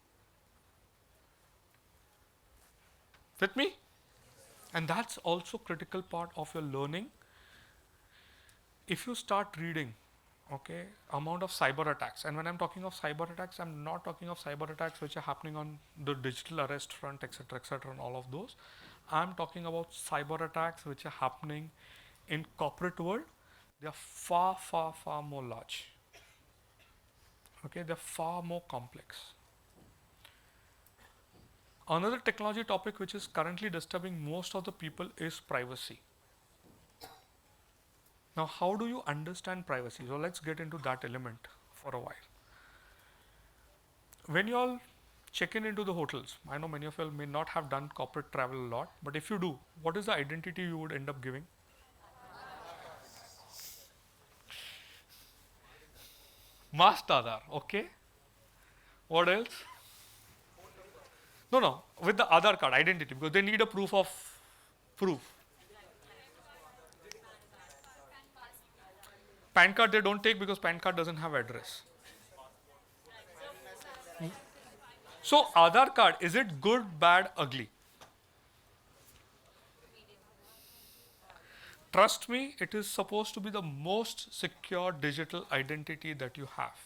With me? And that's also critical part of your learning. If you start reading, okay, amount of cyber attacks, and when I'm talking of cyber attacks, I'm not talking of cyber attacks which are happening on the digital arrest front, etc., and all of those. I'm talking about cyber attacks which are happening in corporate world. They are far, far, far more large. Okay, they're far more complex. Another technology topic which is currently disturbing most of the people is privacy. Now, how do you understand privacy? So let's get into that element for a while. When you all check in into the hotels, I know many of you all may not have done corporate travel a lot, but if you do, what is the identity you would end up giving? Mast Aadhaar, okay. What else? No, no, with the Aadhaar card identity, because they need a proof. PAN card they don't take because PAN card doesn't have address. So Aadhaar card, is it good, bad, ugly? Trust me, it is supposed to be the most secure digital identity that you have.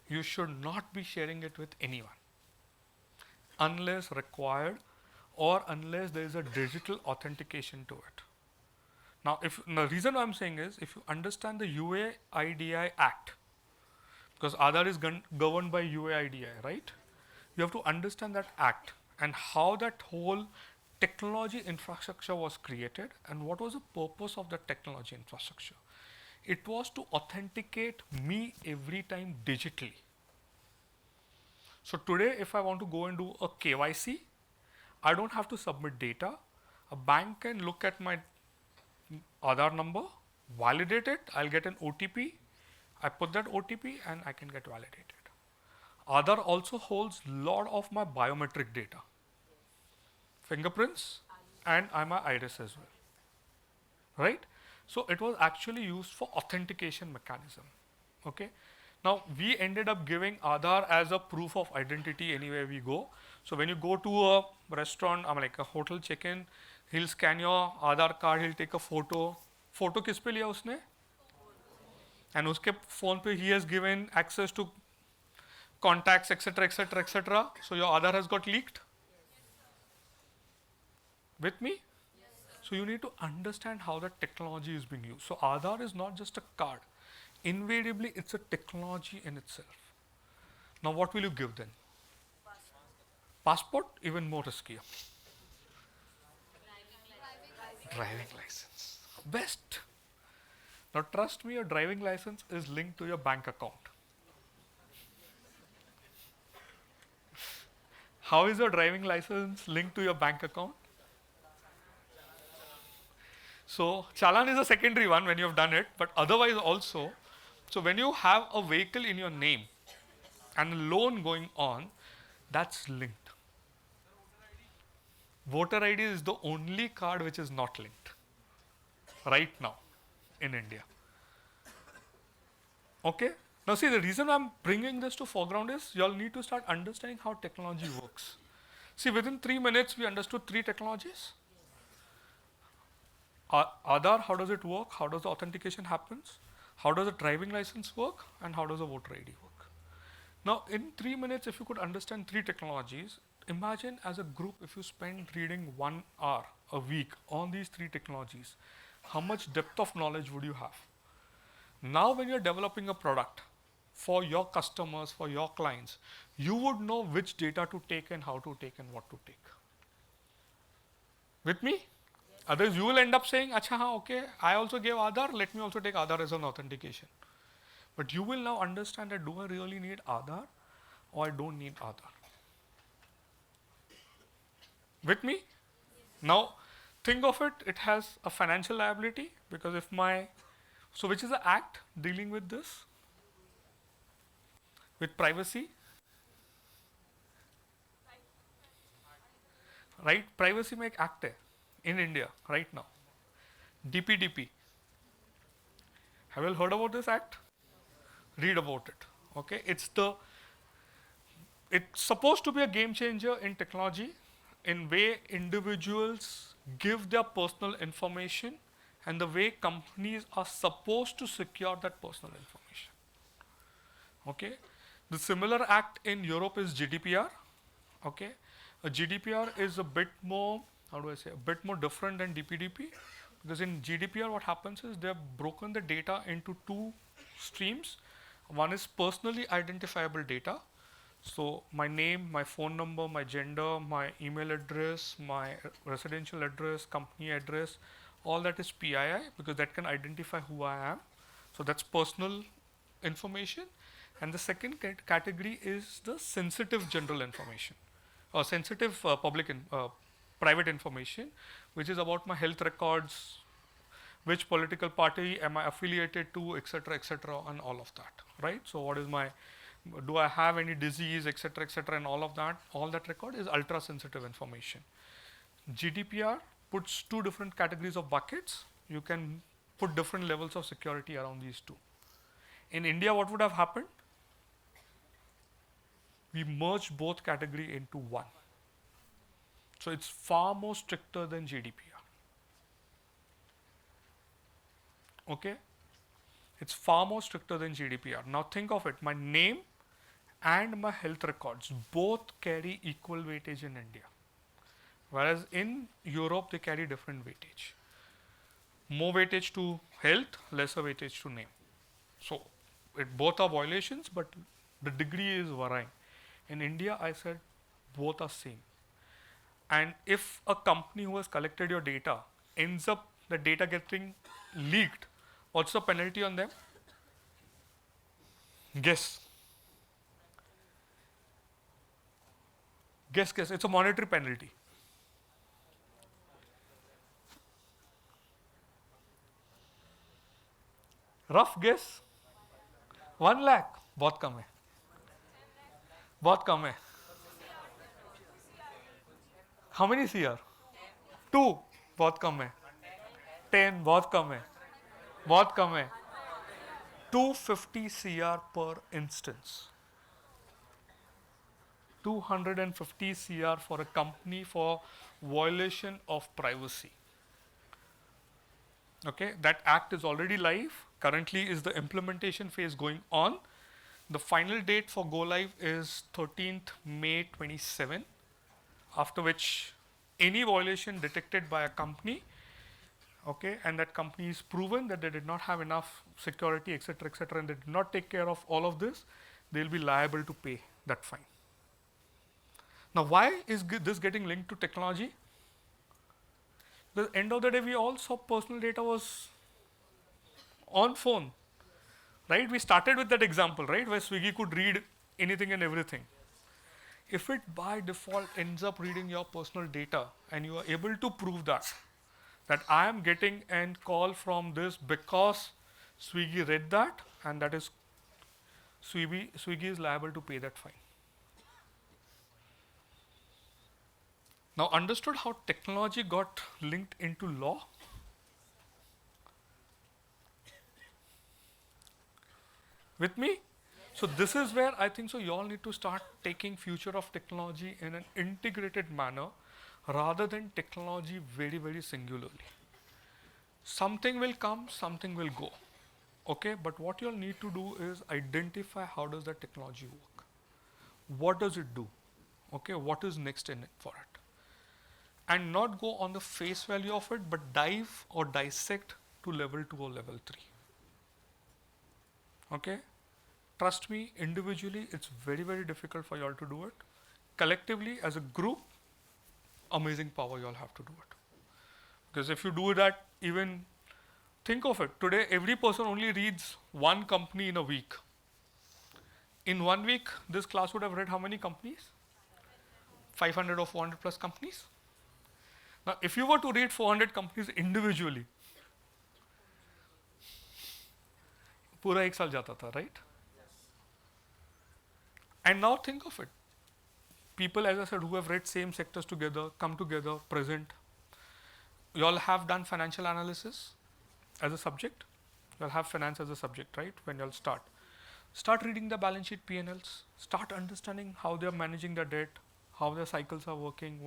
You should not be sharing it with anyone unless required, or unless there is a digital authentication to it. Now, if the reason I'm saying is, if you understand the UAIDI Act, because Aadhaar is governed by UAIDI, right? You have to understand that act and how that whole technology infrastructure was created and what was the purpose of the technology infrastructure. It was to authenticate me every time digitally. So today, if I want to go and do a KYC, I don't have to submit data. A bank can look at my Aadhaar number, validate it, I'll get an OTP. I put that OTP and I can get validated. Aadhaar also holds lot of my biometric data, fingerprints, and my iris as well, right? So it was actually used for authentication mechanism. Okay. Now we ended up giving Aadhaar as a proof of identity anywhere we go. So when you go to a restaurant, like a hotel check-in, he'll scan your Aadhaar card, he'll take a photo. Photo किस पे लिया उसने? And उसके phone पे he has given access to contacts, etc. So your Aadhaar has got leaked. With me? So you need to understand how the technology is being used. So Aadhaar is not just a card. Invariably, it's a technology in itself. Now what will you give then? Passport, even more riskier. Driving license. Best. Now trust me, your driving license is linked to your bank account. How is your driving license linked to your bank account? So challan is a secondary one when you have done it, but otherwise also, so when you have a vehicle in your name and a loan going on, that's linked. Voter ID is the only card which is not linked right now in India. Okay? Now see, the reason I'm bringing this to foreground is you all need to start understanding how technology works. See, within 3 minutes we understood 3 technologies. Aadhaar, how does it work? How does the authentication happens? How does the driving license work? And how does the voter ID work? Now, in 3 minutes, if you could understand 3 technologies, imagine as a group if you spend reading 1 hour a week on these 3 technologies, how much depth of knowledge would you have? Now, when you're developing a product for your customers, for your clients, you would know which data to take and how to take and what to take. With me? Otherwise, you will end up saying, Acha, haan, okay, I also gave Aadhaar, let me also take Aadhaar as an authentication. But you will now understand that do I really need Aadhaar or I don't need Aadhaar? With me? Now, think of it, it has a financial liability because if my, so which is the act dealing with this? With privacy? Right? Privacy में एक act है in India right now. DPDP. Have you all heard about this act? Read about it. Okay, it's supposed to be a game changer in technology, in way individuals give their personal information and the way companies are supposed to secure that personal information. Okay, the similar act in Europe is GDPR. Okay, a GDPR is a bit more, how do I say, a bit more different than DPDP, because in GDPR what happens is they have broken the data into 2 streams. One is personally identifiable data, so my name, my phone number, my gender, my email address, my residential address, company address, all that is PII because that can identify who I am. So that's personal information. And the second category is the sensitive general information or sensitive private information, which is about my health records, which political party am I affiliated to, etc., and all of that, right? So what is my, do I have any disease, etc., and all of that, all that record is ultra sensitive information. GDPR puts 2 different categories of buckets. You can put different levels of security around these 2. In India, what would have happened? We merged both category into one. So it's far more stricter than GDPR. Okay? It's far more stricter than GDPR. Now think of it, my name and my health records both carry equal weightage in India. Whereas in Europe, they carry different weightage. More weightage to health, lesser weightage to name. So both are violations, but the degree is varying. In India, I said both are same. And if a company who has collected your data ends up the data getting leaked, what's the penalty on them? Guess. Guess. It's a monetary penalty. Rough guess? 1 lakh. बहुत कम है. बहुत कम है. How many CR? 2. बहुत कम है. 10. बहुत कम है. बहुत कम है. 250 CR per instance. 250 CR for a company for violation of privacy. Okay, that act is already live. Currently is the implementation phase going on. The final date for go live is 13th May 27, after which any violation detected by a company, okay, and that company is proven that they did not have enough security, etc., and they did not take care of all of this, they'll be liable to pay that fine. Now, why is this getting linked to technology? The end of the day, we all saw personal data was on phone, right? We started with that example, right, where Swiggy could read anything and everything. If it by default ends up reading your personal data and you are able to prove that I am getting a call from this because Swiggy read that, and that is Swiggy is liable to pay that fine. Now, understood how technology got linked into law? With me? So this is where I think so you all need to start taking future of technology in an integrated manner rather than technology very, very singularly. Something will come, something will go. Okay, but what you'll need to do is identify how does that technology work. what does it do? Okay, what is next in it for it? And not go on the face value of it, but dive or dissect to level 2 or level 3. Okay, trust me, individually it's very, very difficult for y'all to do it. Collectively, as a group, amazing power y'all have to do it. Because if you do that, even think of it, today every person only reads one company in a week. In 1 week, this class would have read how many companies? 500 or 400 plus companies. Now, if you were to read 400 companies individually, पूरा एक साल जाता था, right? And now think of it. People, as I said, who have read same sectors together, come together, present. You all have done financial analysis as a subject. You all have finance as a subject, right? When you all start. Start reading the balance sheet P&Ls. Start understanding how they are managing their debt, how their cycles are working,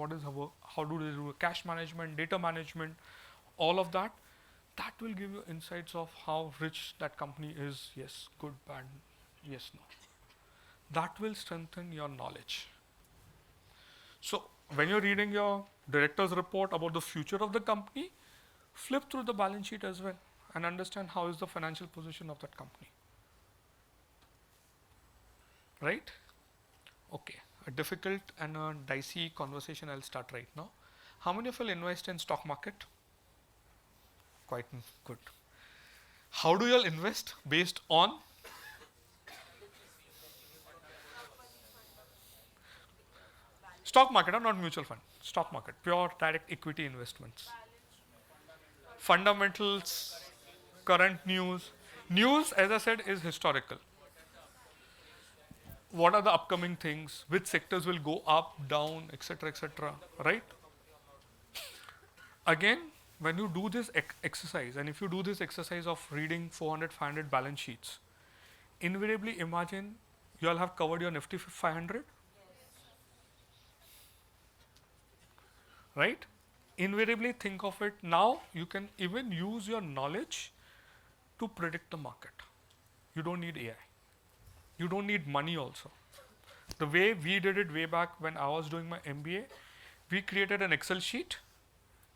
how do they do cash management, data management, all of that. That will give you insights of how rich that company is. Yes, good, bad, yes, no. That will strengthen your knowledge. So when you're reading your director's report about the future of the company, flip through the balance sheet as well and understand how is the financial position of that company. Right? Okay, a difficult and a dicey conversation I'll start right now. How many of you invest in stock market? Quite good. How do you all invest? Based on stock market, not mutual fund. Stock market, pure direct equity investments. Fundamentals, current news. News, as I said, is historical. What are the upcoming things? Which sectors will go up, down, etc., right? Again, when you do this exercise, and if you do this exercise of reading 400, 500 balance sheets, invariably imagine you all have covered your Nifty 500, right? Invariably think of it now, you can even use your knowledge to predict the market. You don't need AI. You don't need money also. The way we did it way back when I was doing my MBA, we created an Excel sheet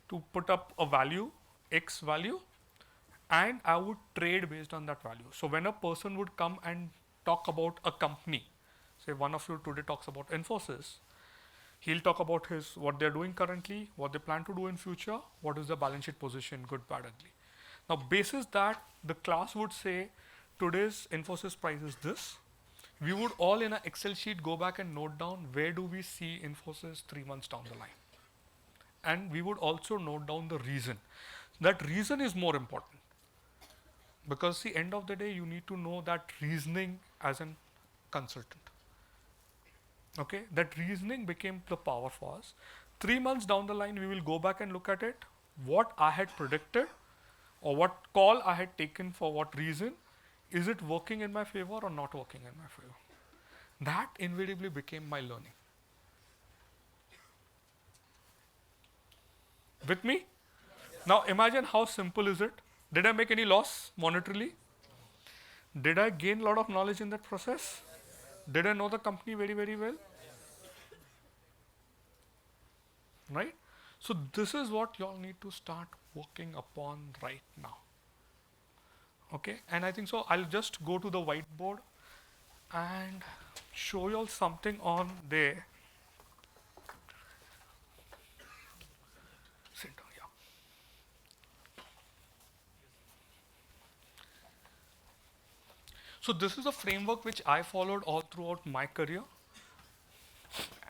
to put up a value, X value, and I would trade based on that value. So when a person would come and talk about a company, say one of you today talks about Infosys, he'll talk about what they're doing currently, what they plan to do in future, what is the balance sheet position, good, bad, ugly. Now, basis that, the class would say today's Infosys price is this. We would all in an Excel sheet go back and note down where do we see Infosys 3 months down the line. And we would also note down the reason. That reason is more important. Because the end of the day, you need to know that reasoning as a consultant. Okay, that reasoning became the power for us. 3 months down the line, we will go back and look at it, what I had predicted or what call I had taken for what reason, is it working in my favor or not working in my favor? That invariably became my learning. With me? Now imagine how simple is it? Did I make any loss monetarily? Did I gain a lot of knowledge in that process? Did I know the company very, very well? Right? So this is what you all need to start working upon right now. Okay, and I think so I'll just go to the whiteboard and show you all something on there. Sit down, yeah. So this is a framework which I followed all throughout my career,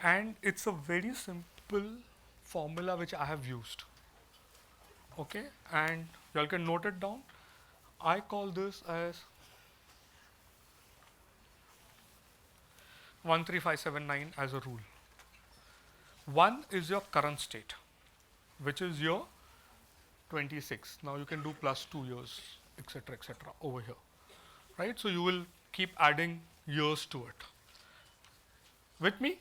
and it's a very simple formula which I have used. Okay, and you all can note it down. I call this as 13579 as a rule. 1 is your current state, which is your 26. Now you can do plus 2 years, etc., over here, right? So you will keep adding years to it. With me?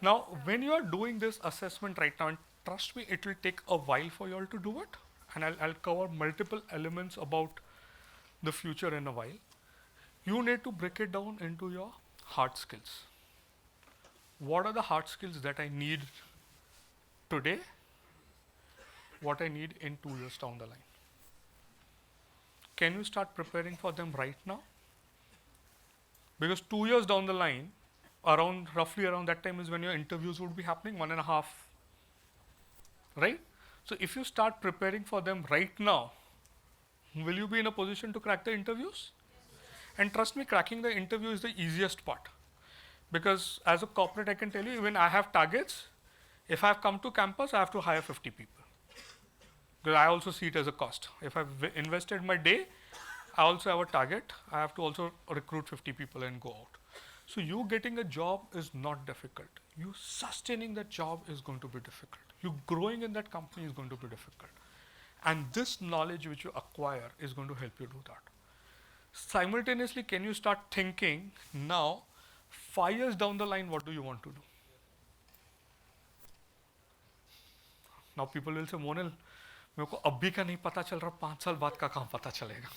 Now, when you are doing this assessment right now, and trust me, it will take a while for you all to do it, and I'll cover multiple elements about the future in a while. You need to break it down into your hard skills. what are the hard skills that I need today, what I need in 2 years down the line. Can you start preparing for them right now? Because 2 years down the line, roughly around that time is when your interviews would be happening, 1.5, right? So if you start preparing for them right now, will you be in a position to crack the interviews? And trust me, cracking the interview is the easiest part. Because as a corporate, I can tell you, even I have targets. If I've come to campus, I have to hire 50 people. Because I also see it as a cost. If I've invested my day, I also have a target. I have to also recruit 50 people and go out. So you getting a job is not difficult. You sustaining that job is going to be difficult. You growing in that company is going to be difficult. And this knowledge which you acquire is going to help you do that. Simultaneously, can you start thinking now, 5 years down the line, what do you want to do? Now people will say, Monil, मेरे को अभी का नहीं पता चल रहा, 5 साल बाद का कहाँ पता चलेगा?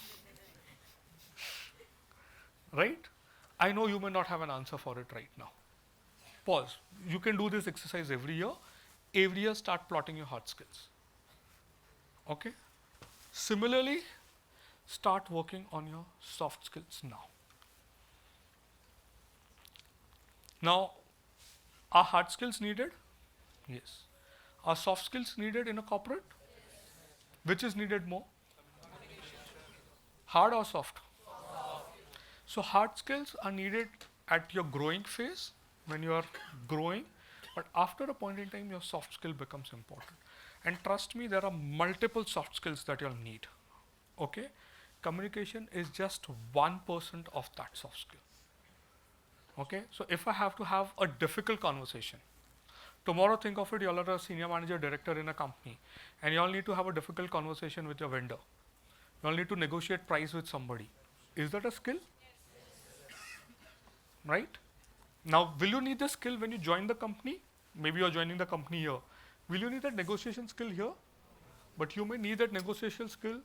Right? I know you may not have an answer for it right now. Pause. You can do this exercise every year. Every year start plotting your hard skills. Okay? Similarly, start working on your soft skills now. Now, are hard skills needed? Yes. Are soft skills needed in a corporate? Which is needed more? Hard or soft? So hard skills are needed at your growing phase, when you are growing, but after a point in time, your soft skill becomes important. And trust me, there are multiple soft skills that you'll need. Okay? Communication is just 1% of that soft skill. Okay? So if I have to have a difficult conversation, tomorrow think of it, you all are a senior manager, director in a company, and you all need to have a difficult conversation with your vendor. You all need to negotiate price with somebody. Is that a skill? Right? Now, will you need this skill when you join the company? Maybe you're joining the company here. Will you need that negotiation skill here? But you may need that negotiation skill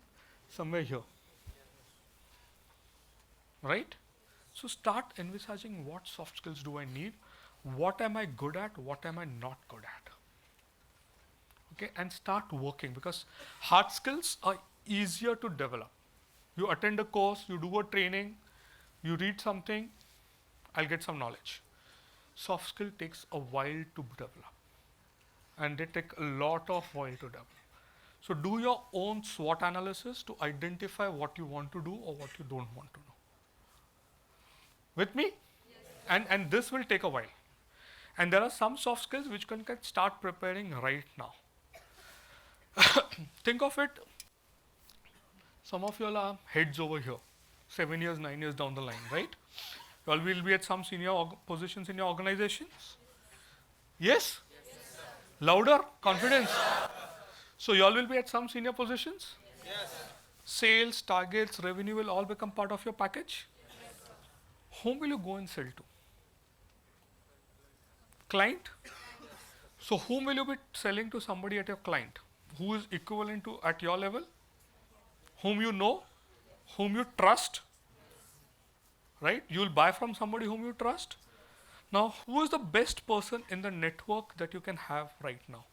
somewhere here. Right? So start envisaging, what soft skills do I need? What am I good at? What am I not good at? Okay, and start working, because hard skills are easier to develop. You attend a course, you do a training, you read something, I'll get some knowledge. Soft skill takes a while to develop, and they take a lot of while to develop. So do your own SWOT analysis to identify what you want to do or what you don't want to do. With me? Yes. And this will take a while. And there are some soft skills which can start preparing right now. Think of it, some of you all are heads over here, 7 years, 9 years down the line, right? You all will be at some senior positions in your organizations. Yes? Yes, louder, confidence. So you all will be at some senior positions? Yes. Sales, targets, revenue will all become part of your package? Yes. Whom will you go and sell to? Client? So whom will you be selling to? Somebody at your client who is equivalent to at your level, whom you know, whom you trust, right? You will buy from somebody whom you trust. Now, who is the best person in the network that you can have right now?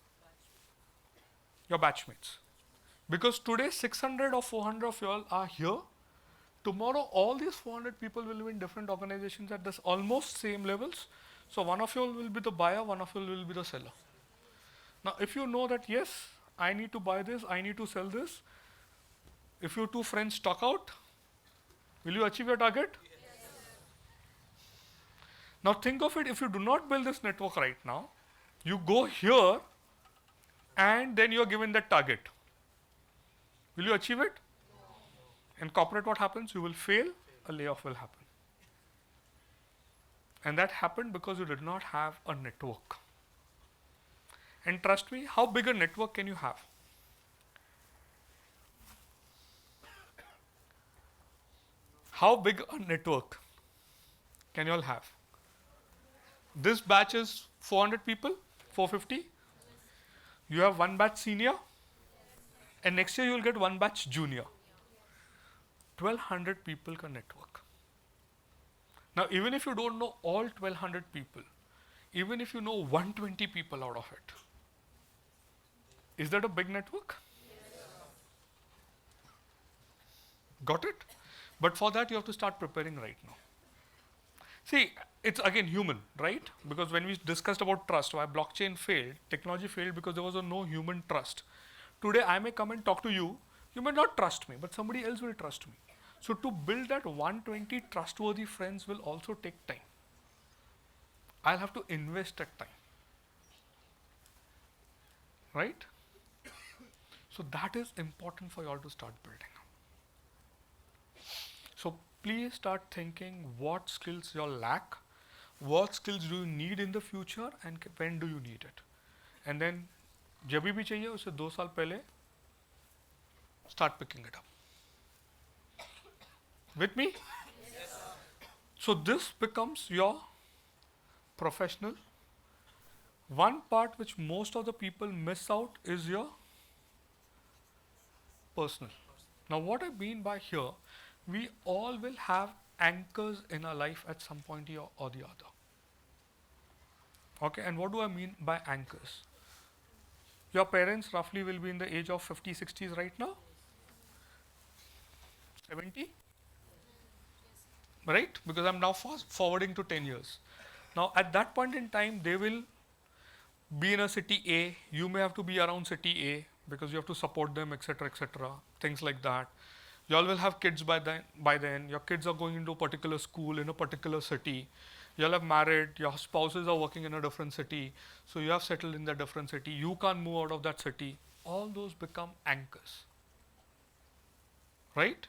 Your batchmates. Because today 600 or 400 of you all are here. Tomorrow all these 400 people will be in different organizations at this almost same levels. So one of you all will be the buyer, one of you all will be the seller. Now if you know that yes, I need to buy this, I need to sell this, if you two friends talk out, will you achieve your target? Yes. Now think of it, if you do not build this network right now, you go here and then you are given that target. Will you achieve it? No. In corporate what happens? You will fail, a layoff will happen. And that happened because you did not have a network. And trust me, how big a network can you have? How big a network can you all have? This batch is 400 people, 450. You have one batch senior, and next year you will get one batch junior. 1200 people ka network. Now even if you don't know all 1200 people, even if you know 120 people out of it, is that a big network? Got it? But for that, you have to start preparing right now. See, it's again human, right? Because when we discussed about trust, why blockchain failed, technology failed because there was no human trust. Today, I may come and talk to you. You may not trust me, but somebody else will trust me. So to build that 120 trustworthy friends will also take time. I'll have to invest that time, right? So that is important for you all to start building. So please start thinking what skills you all lack, what skills do you need in the future, and when do you need it. And then जब भी चाहिए उसे 2 साल पहले start picking it up. With me? So this becomes your professional. One part which most of the people miss out is your personal. Now what I mean by here, we all will have anchors in our life at some point or the other. Okay, and what do I mean by anchors? Your parents roughly will be in the age of 50, 60s right now? 70? Right? Because I'm now fast forwarding to 10 years. Now at that point in time, they will be in a city A, you may have to be around city A because you have to support them, etc., etc., things like that. You all will have kids by then. Your kids are going into a particular school in a particular city. You all have married, your spouses are working in a different city, so you have settled in that different city. You can't move out of that city. All those become anchors, right?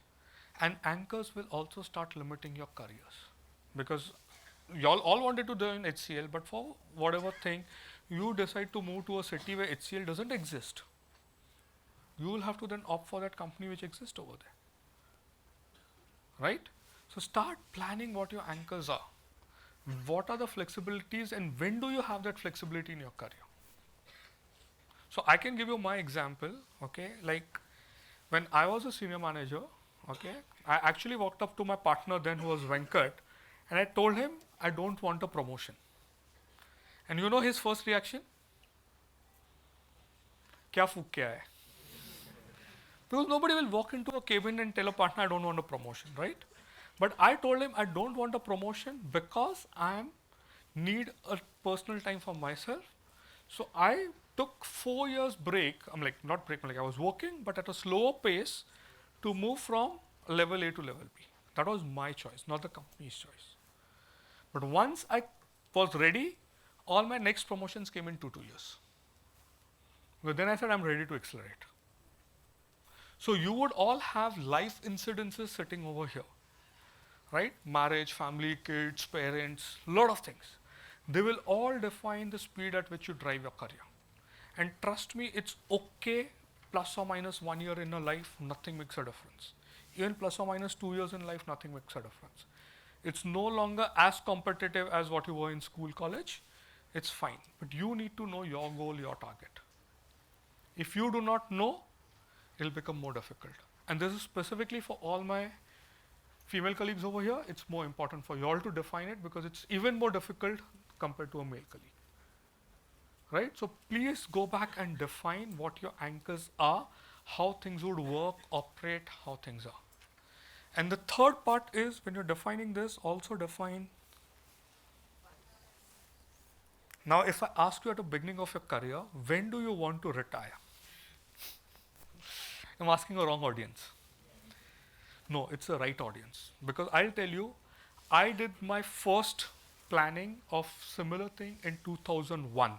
And anchors will also start limiting your careers because you all wanted to do in HCL, but for whatever thing, you decide to move to a city where HCL doesn't exist. You will have to then opt for that company which exists over there, right? So start planning what your anchors are. What are the flexibilities and when do you have that flexibility in your career? So I can give you my example, okay? Like when I was a senior manager, okay, I actually walked up to my partner then who was Venkat and I told him I don't want a promotion. And you know his first reaction? क्या फूक के आया? Because nobody will walk into a cabin and tell a partner I don't want a promotion, right? But I told him I don't want a promotion because I need a personal time for myself. So I took 4 years break. I'm like not break, like I was working, but at a slower pace to move from level A to level B. That was my choice, not the company's choice. But once I was ready, all my next promotions came in 2 years. But then I said I'm ready to accelerate. So you would all have life incidences sitting over here, right? Marriage, family, kids, parents, lot of things. They will all define the speed at which you drive your career. And trust me, it's okay, plus or minus 1 year in a life, nothing makes a difference. Even plus or minus 2 years in life, nothing makes a difference. It's no longer as competitive as what you were in school, college. It's fine. But you need to know your goal, your target. If you do not know, it'll become more difficult. And this is specifically for all my female colleagues over here. It's more important for you all to define it because it's even more difficult compared to a male colleague. Right? So please go back and define what your anchors are, how things would work, operate, how things are. And the third part is when you're defining this, also define. Now, if I ask you at the beginning of your career, when do you want to retire? I'm asking a wrong audience. No, it's the right audience. Because I'll tell you, I did my first planning of similar thing in 2001.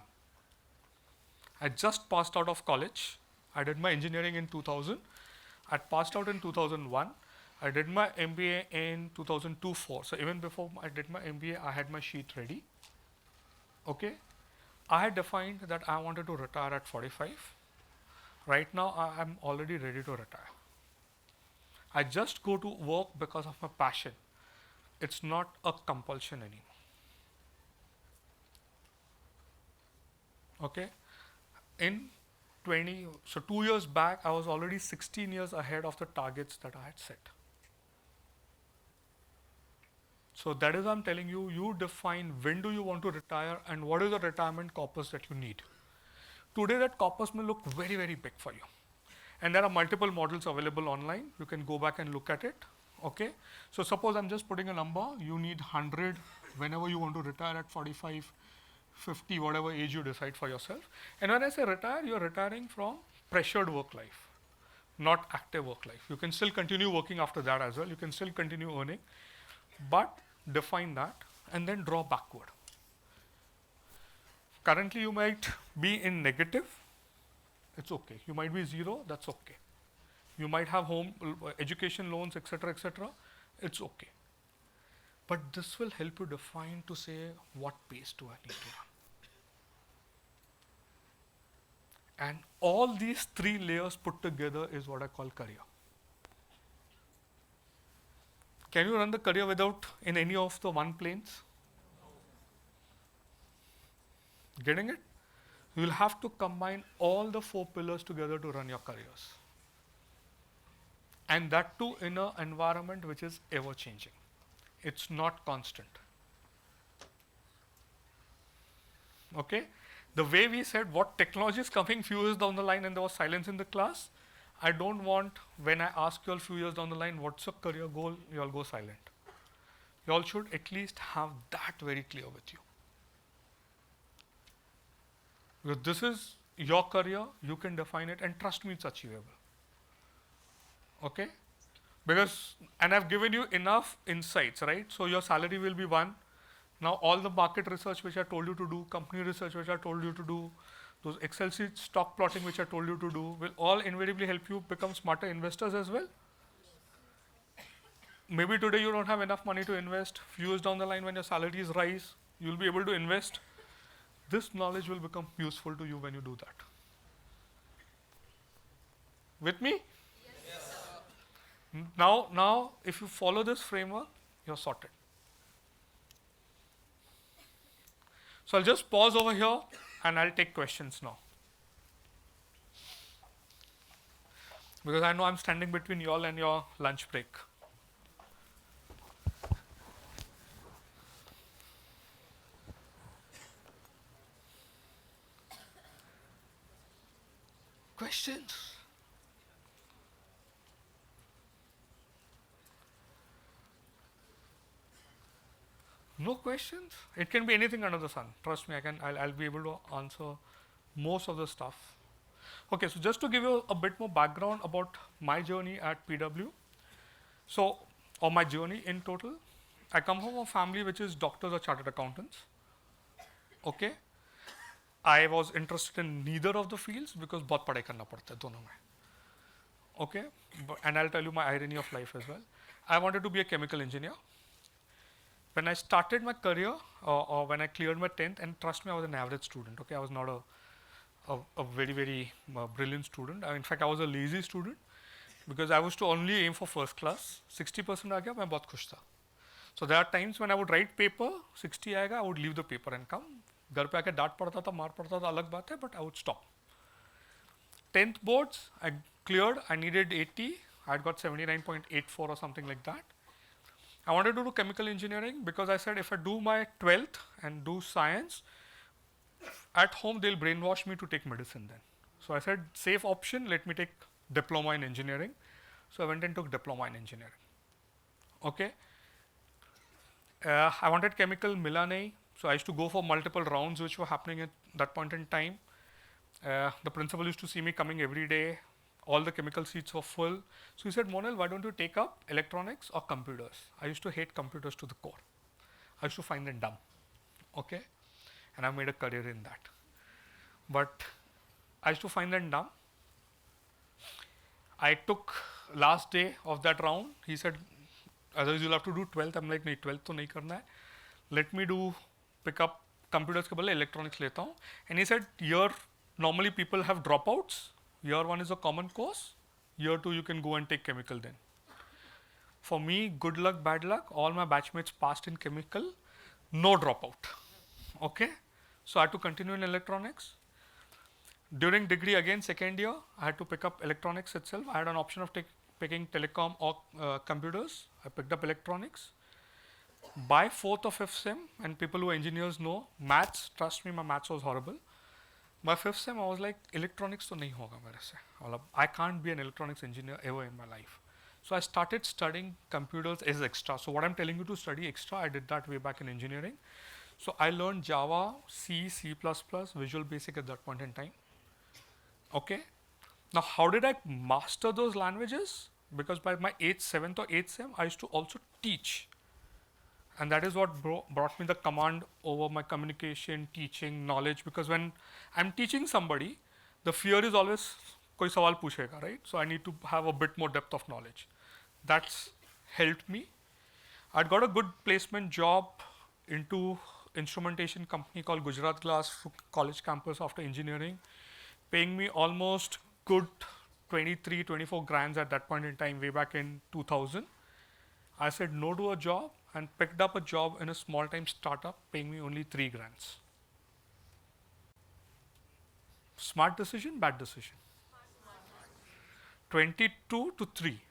I just passed out of college. I did my engineering in 2000. I passed out in 2001. I did my MBA in 2002-04. So even before I did my MBA, I had my sheet ready. Okay. I had defined that I wanted to retire at 45. Right now, I am already ready to retire. I just go to work because of my passion. It's not a compulsion anymore. Okay. In 2 years back, I was already 16 years ahead of the targets that I had set. So that is I'm telling you, you define when do you want to retire and what is the retirement corpus that you need. Today that corpus may look very, very big for you. And there are multiple models available online. You can go back and look at it. Okay. So suppose I'm just putting a number, you need 100 whenever you want to retire at 45, 50, whatever age you decide for yourself. And when I say retire, you're retiring from pressured work life, not active work life. You can still continue working after that as well. You can still continue earning, but define that and then draw backward. Currently, you might be in negative. It's okay. You might be zero. That's okay. You might have home education loans, etc., etc. It's okay. But this will help you define to say what pace do I need to run. And all these three layers put together is what I call career. Can you run the career without in any of the one planes? Getting it? You will have to combine all the four pillars together to run your careers. And that too in an environment which is ever changing. It's not constant. Okay? The way we said what technology is coming few years down the line and there was silence in the class, I don't want when I ask you all few years down the line what's your career goal, you all go silent. You all should at least have that very clear with you. Because this is your career, you can define it and trust me it's achievable. Okay? Because, and I've given you enough insights, right? So your salary will be one. Now all the market research which I told you to do, company research which I told you to do, those Excel sheet stock plotting which I told you to do will all invariably help you become smarter investors as well. Maybe today you don't have enough money to invest. Few years down the line when your salaries rise, you'll be able to invest. This knowledge will become useful to you when you do that. With me? Yes. Now, if you follow this framework, you're sorted. So I'll just pause over here and I'll take questions now. Because I know I'm standing between y'all and your lunch break. Questions? No questions? It can be anything under the sun. Trust me, I'll be able to answer most of the stuff. Okay, so just to give you a bit more background about my journey at PW. So, or my journey in total, I come from a family which is doctors or chartered accountants. Okay. I was interested in neither of the fields because बहुत पढ़ाई करना पड़ता है दोनों में. Okay, and I'll tell you my irony of life as well. I wanted to be a chemical engineer. When I started my career, or when I cleared my 10th, and trust me, I was an average student. Okay, I was not a very, very brilliant student. In fact, I was a lazy student because I was to only aim for first class. 60% आ गया, मैं बहुत खुश था. So there are times when I would write paper, 60 आएगा, I would leave the paper and come. घर पे आके डांट पड़ता था, मार पड़ता था, अलग बात है, but I would stop. 10th boards, I cleared, I needed 80, I had got 79.84 or something like that. I wanted to do chemical engineering because I said if I do my 12th and do science, at home they'll brainwash me to take medicine then. So I said safe option, let me take diploma in engineering. So I went and took diploma in engineering. Okay. I wanted chemical, mila nahi. So I used to go for multiple rounds which were happening at that point in time. The principal used to see me coming every day. All the chemical seats were full. So he said, Monil, why don't you take up electronics or computers? I used to hate computers to the core. I used to find them dumb. Okay. And I made a career in that. But I used to find them dumb. I took last day of that round. He said, otherwise you'll have to do 12th. I'm like, nahi, 12th to nahi karna hai. Let me do pick up computers ke badle electronics leta hu. And he said, here normally people have dropouts. Year 1 is a common course. Year 2 you can go and take chemical then. For me, good luck, bad luck. All my batchmates passed in chemical. No dropout. Okay. So I had to continue in electronics. During degree again, second year, I had to pick up electronics itself. I had an option of picking telecom or computers. I picked up electronics. By fourth or fifth sem, and people who are engineers know, maths, trust me, my maths was horrible. By fifth sem, I was like, electronics to nahi hoga mere se. I can't be an electronics engineer ever in my life. So I started studying computers as extra. So what I'm telling you to study extra, I did that way back in engineering. So I learned Java, C, C++, Visual Basic at that point in time. Okay. Now, how did I master those languages? Because by my 8th, 7th or 8th sem, I used to also teach. And that is what brought me the command over my communication, teaching, knowledge. Because when I'm teaching somebody, the fear is always koi sawal puchega, right? So I need to have a bit more depth of knowledge. That's helped me. I'd got a good placement job into instrumentation company called Gujarat Glass college campus after engineering, paying me almost good 23, 24 grands at that point in time, way back in 2000. I said no to a job and picked up a job in a small time startup paying me only 3 grands. Smart decision, bad decision. 22 to 3.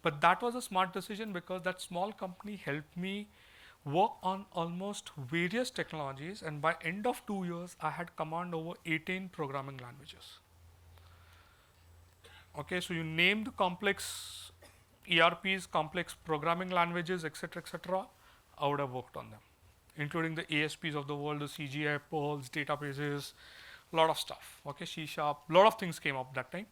But that was a smart decision because that small company helped me work on almost various technologies, and by end of 2 years I had command over 18 programming languages. Okay, so you name the complex ERPs, complex programming languages, etc., I would have worked on them, including the ASPs of the world, the CGI, Perls, databases, a lot of stuff. Okay, C#, a lot of things came up that time.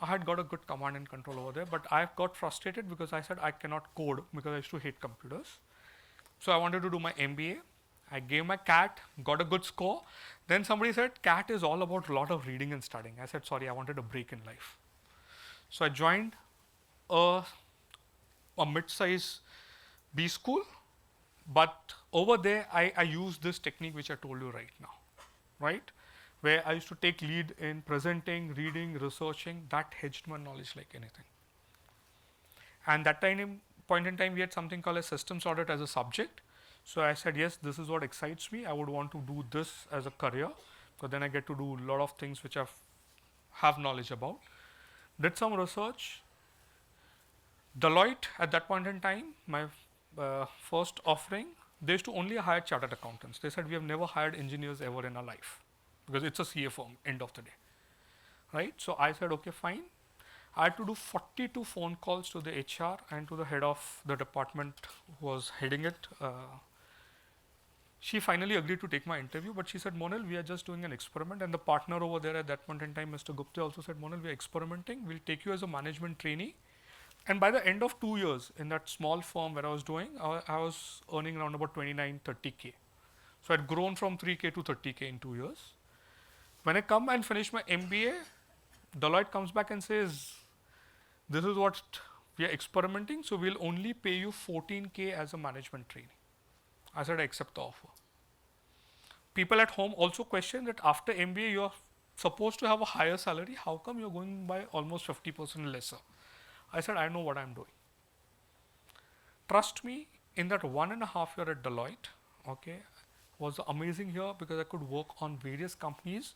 I had got a good command and control over there, but I got frustrated because I said I cannot code because I used to hate computers. So I wanted to do my MBA. I gave my CAT, got a good score. Then somebody said CAT is all about a lot of reading and studying. I said, sorry, I wanted a break in life. So I joined a mid-size B school, but over there I used this technique which I told you right now, right? Where I used to take lead in presenting, reading, researching. That hedged my knowledge like anything. And that point in time, we had something called a systems audit as a subject. So I said, yes, this is what excites me. I would want to do this as a career, because then I get to do a lot of things which I have knowledge about. Did some research. Deloitte at that point in time, my first offering, they used to only hire chartered accountants. They said, we have never hired engineers ever in our life, because it's a CA firm, end of the day, right? So I said, okay, fine. I had to do 42 phone calls to the HR and to the head of the department who was heading it. She finally agreed to take my interview, but she said, Monil, we are just doing an experiment. And the partner over there at that point in time, Mr. Gupta, also said, Monil, we are experimenting. We'll take you as a management trainee. And by the end of 2 years in that small firm where I was doing, I was earning around about 29, 30K. So I'd grown from 3K to 30K in 2 years. When I come and finish my MBA, Deloitte comes back and says, this is what we are experimenting, so we'll only pay you 14K as a management trainee. I said, I accept the offer. People at home also question that after MBA, you're supposed to have a higher salary. How come you're going by almost 50% lesser? I said, I know what I'm doing. Trust me, in that 1.5 year at Deloitte, okay, was amazing here because I could work on various companies.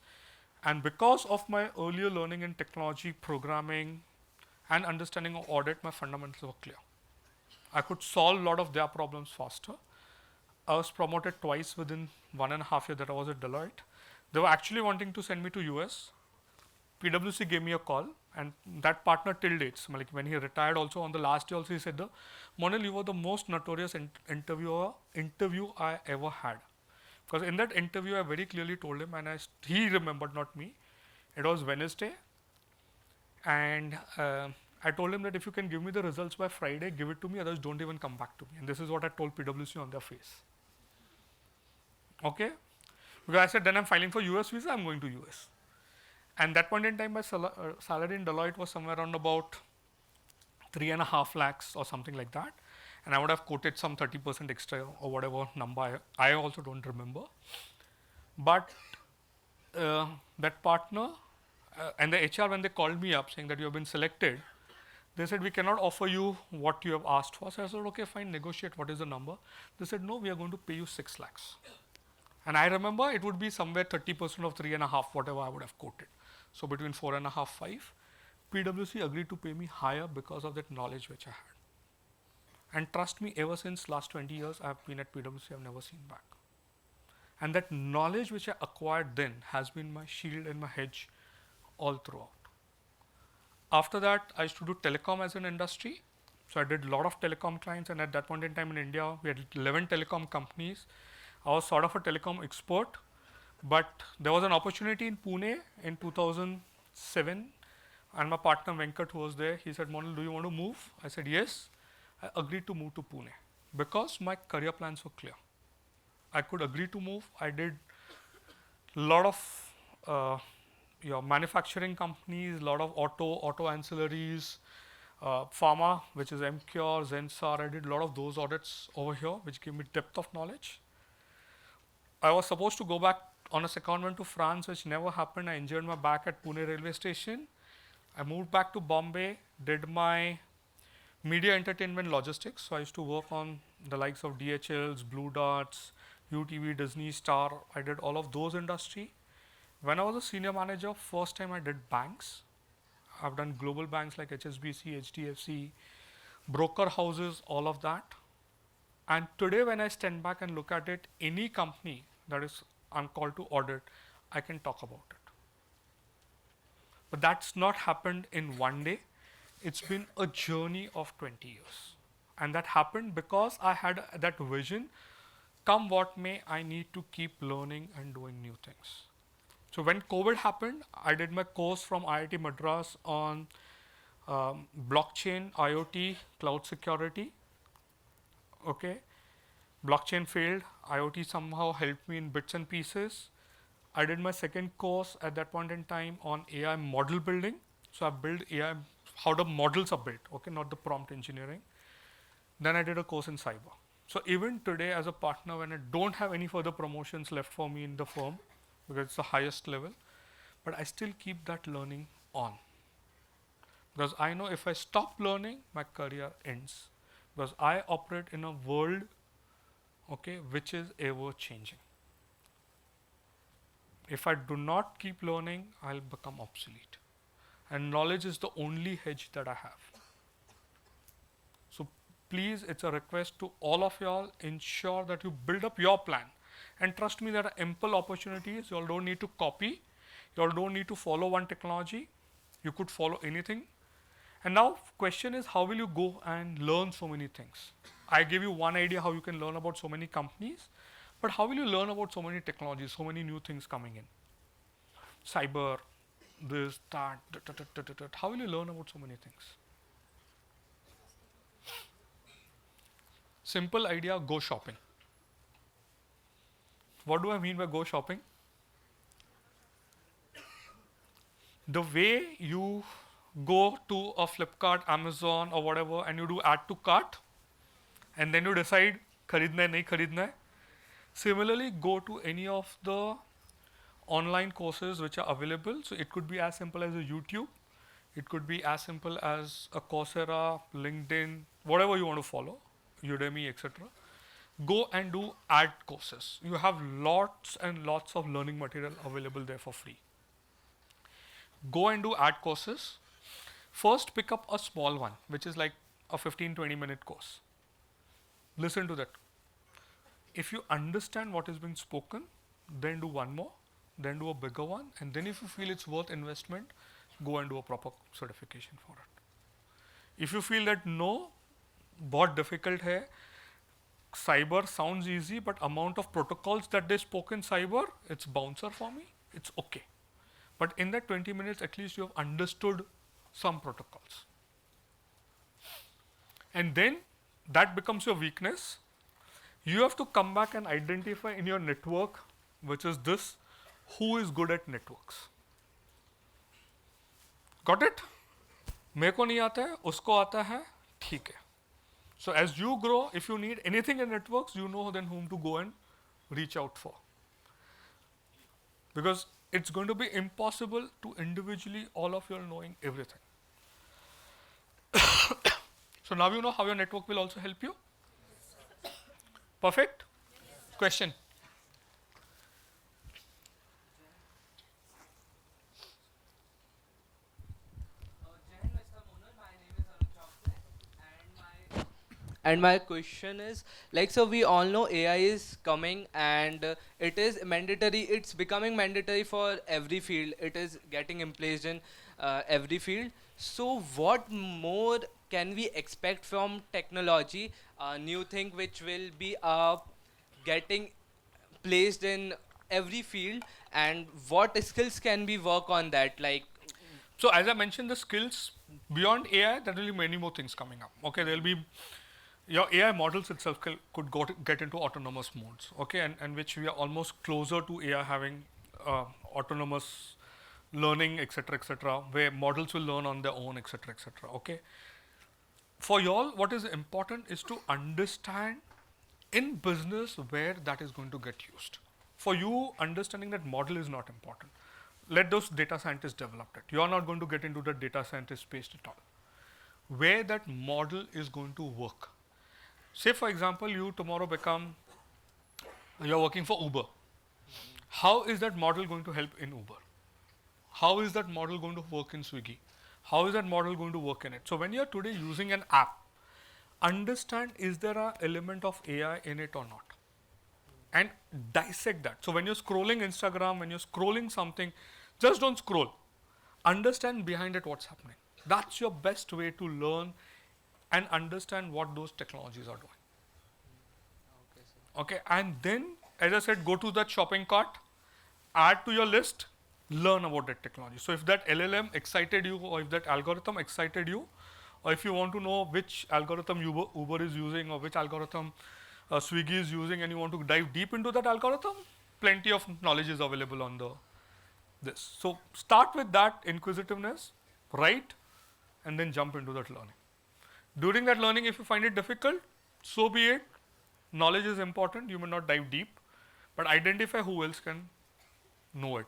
And because of my earlier learning in technology, programming, and understanding of audit, my fundamentals were clear. I could solve a lot of their problems faster. I was promoted twice within 1.5 years that I was at Deloitte. They were actually wanting to send me to US. PwC gave me a call, and that partner till dates, like when he retired also on the last day also, he said, Monil, you were the most notorious interview I ever had. Because in that interview, I very clearly told him, and he remembered, not me. It was Wednesday. And I told him that if you can give me the results by Friday, give it to me, otherwise don't even come back to me. And this is what I told PwC on their face. Okay? Because I said, then I'm filing for US visa, I'm going to US. And that point in time, my salary in Deloitte was somewhere around about 3.5 lakhs or something like that. And I would have quoted some 30% extra or whatever number, I also don't remember. But that partner and the HR, when they called me up saying that you have been selected, they said, we cannot offer you what you have asked for. So I said, okay, fine, negotiate. What is the number? They said, no, we are going to pay you 6 lakhs. And I remember it would be somewhere 30% of 3.5, whatever I would have quoted. So between 4.5, 5. PwC agreed to pay me higher because of that knowledge which I had. And trust me, ever since last 20 years, I've been at PwC, I've never seen back. And that knowledge which I acquired then has been my shield and my hedge all throughout. After that, I used to do telecom as an industry. So I did a lot of telecom clients, and at that point in time in India, we had 11 telecom companies. I was sort of a telecom expert, but there was an opportunity in Pune in 2007, and my partner Venkat, who was there, he said, Monil, do you want to move? I said, yes. I agreed to move to Pune because my career plans were clear. I could agree to move. I did a lot of manufacturing companies, a lot of auto ancillaries, pharma, which is MCure, Zensar. I did a lot of those audits over here, which gave me depth of knowledge. I was supposed to go back on a secondment to France, which never happened. I injured my back at Pune railway station. I moved back to Bombay, did my media entertainment logistics. So I used to work on the likes of DHLs, Blue Darts, UTV, Disney, Star. I did all of those industry. When I was a senior manager, first time I did banks. I've done global banks like HSBC, HDFC, broker houses, all of that. And today when I stand back and look at it, any company that is I'm called to audit, I can talk about it. But that's not happened in one day. It's been a journey of 20 years. And that happened because I had that vision. Come what may, I need to keep learning and doing new things. So when COVID happened, I did my course from IIT Madras on blockchain, IoT, cloud security. Okay, blockchain failed. IoT somehow helped me in bits and pieces. I did my second course at that point in time on AI model building. So I built AI, how the models are built, okay, not the prompt engineering. Then I did a course in cyber. So even today as a partner, when I don't have any further promotions left for me in the firm, because it's the highest level, but I still keep that learning on. Because I know if I stop learning, my career ends. Because I operate in a world, okay, which is ever changing. If I do not keep learning, I'll become obsolete. And knowledge is the only hedge that I have. So please, it's a request to all of y'all, ensure that you build up your plan. And trust me, there are ample opportunities. You all don't need to copy. You all don't need to follow one technology. You could follow anything. And now question is, how will you go and learn so many things? I gave you one idea how you can learn about so many companies, but how will you learn about so many technologies, so many new things coming in? Cyber, this, that, how will you learn about so many things? Simple idea, go shopping. What do I mean by go shopping? The way you go to a Flipkart, Amazon or whatever and you do add to cart and then you decide kharidna hai, nahi kharidna hai. Similarly, go to any of the online courses which are available. So it could be as simple as a YouTube. It could be as simple as a Coursera, LinkedIn, whatever you want to follow, Udemy, etc. Go and do ad courses. You have lots and lots of learning material available there for free. Go and do ad courses. First, pick up a small one, which is like a 15-20 minute course. Listen to that. If you understand what is being spoken, then do one more, then do a bigger one, and then if you feel it's worth investment, go and do a proper certification for it. If you feel that no, बहुत difficult है, cyber sounds easy, but amount of protocols that they spoke in cyber, it's bouncer for me, it's okay. But in that 20 minutes, at least you have understood some protocols. And then that becomes your weakness. You have to come back and identify in your network, which is this, who is good at networks. Got it? मेरे को नहीं आता है, उसको आता है, ठीक है. So as you grow, if you need anything in networks, you know then whom to go and reach out for. Because it's going to be impossible to individually all of you are knowing everything. So now you know how your network will also help you. Perfect? Question? And my question is, like, so we all know AI is coming, and it is mandatory. It's becoming mandatory for every field. It is getting emplaced in every field. So, what more can we expect from technology? A new thing which will be getting placed in every field, and what skills can we work on that? Like, So as I mentioned, the skills beyond AI, there will be many more things coming up. Okay, there will be your AI models itself could get into autonomous modes. Okay, and which we are almost closer to AI having autonomous learning, etc., where models will learn on their own, etc. Okay, for y'all, what is important is to understand in business where that is going to get used. For you, understanding that model is not important. Let those data scientists develop it. You are not going to get into the data scientist space at all. Where that model is going to work. Say, for example, you tomorrow you're working for Uber. How is that model going to help in Uber? How is that model going to work in Swiggy? How is that model going to work in it? So when you're today using an app, understand, is there an element of AI in it or not? And dissect that. So when you're scrolling Instagram, when you're scrolling something, just don't scroll. Understand behind it what's happening. That's your best way to learn and understand what those technologies are doing. Okay, and then, as I said, go to that shopping cart, add to your list, learn about that technology. So if that LLM excited you, or if that algorithm excited you, or if you want to know which algorithm Uber is using, or which algorithm Swiggy is using, and you want to dive deep into that algorithm, plenty of knowledge is available on this. So start with that inquisitiveness, write, and then jump into that learning. During that learning, if you find it difficult, so be it. Knowledge is important. You may not dive deep, but identify who else can know it.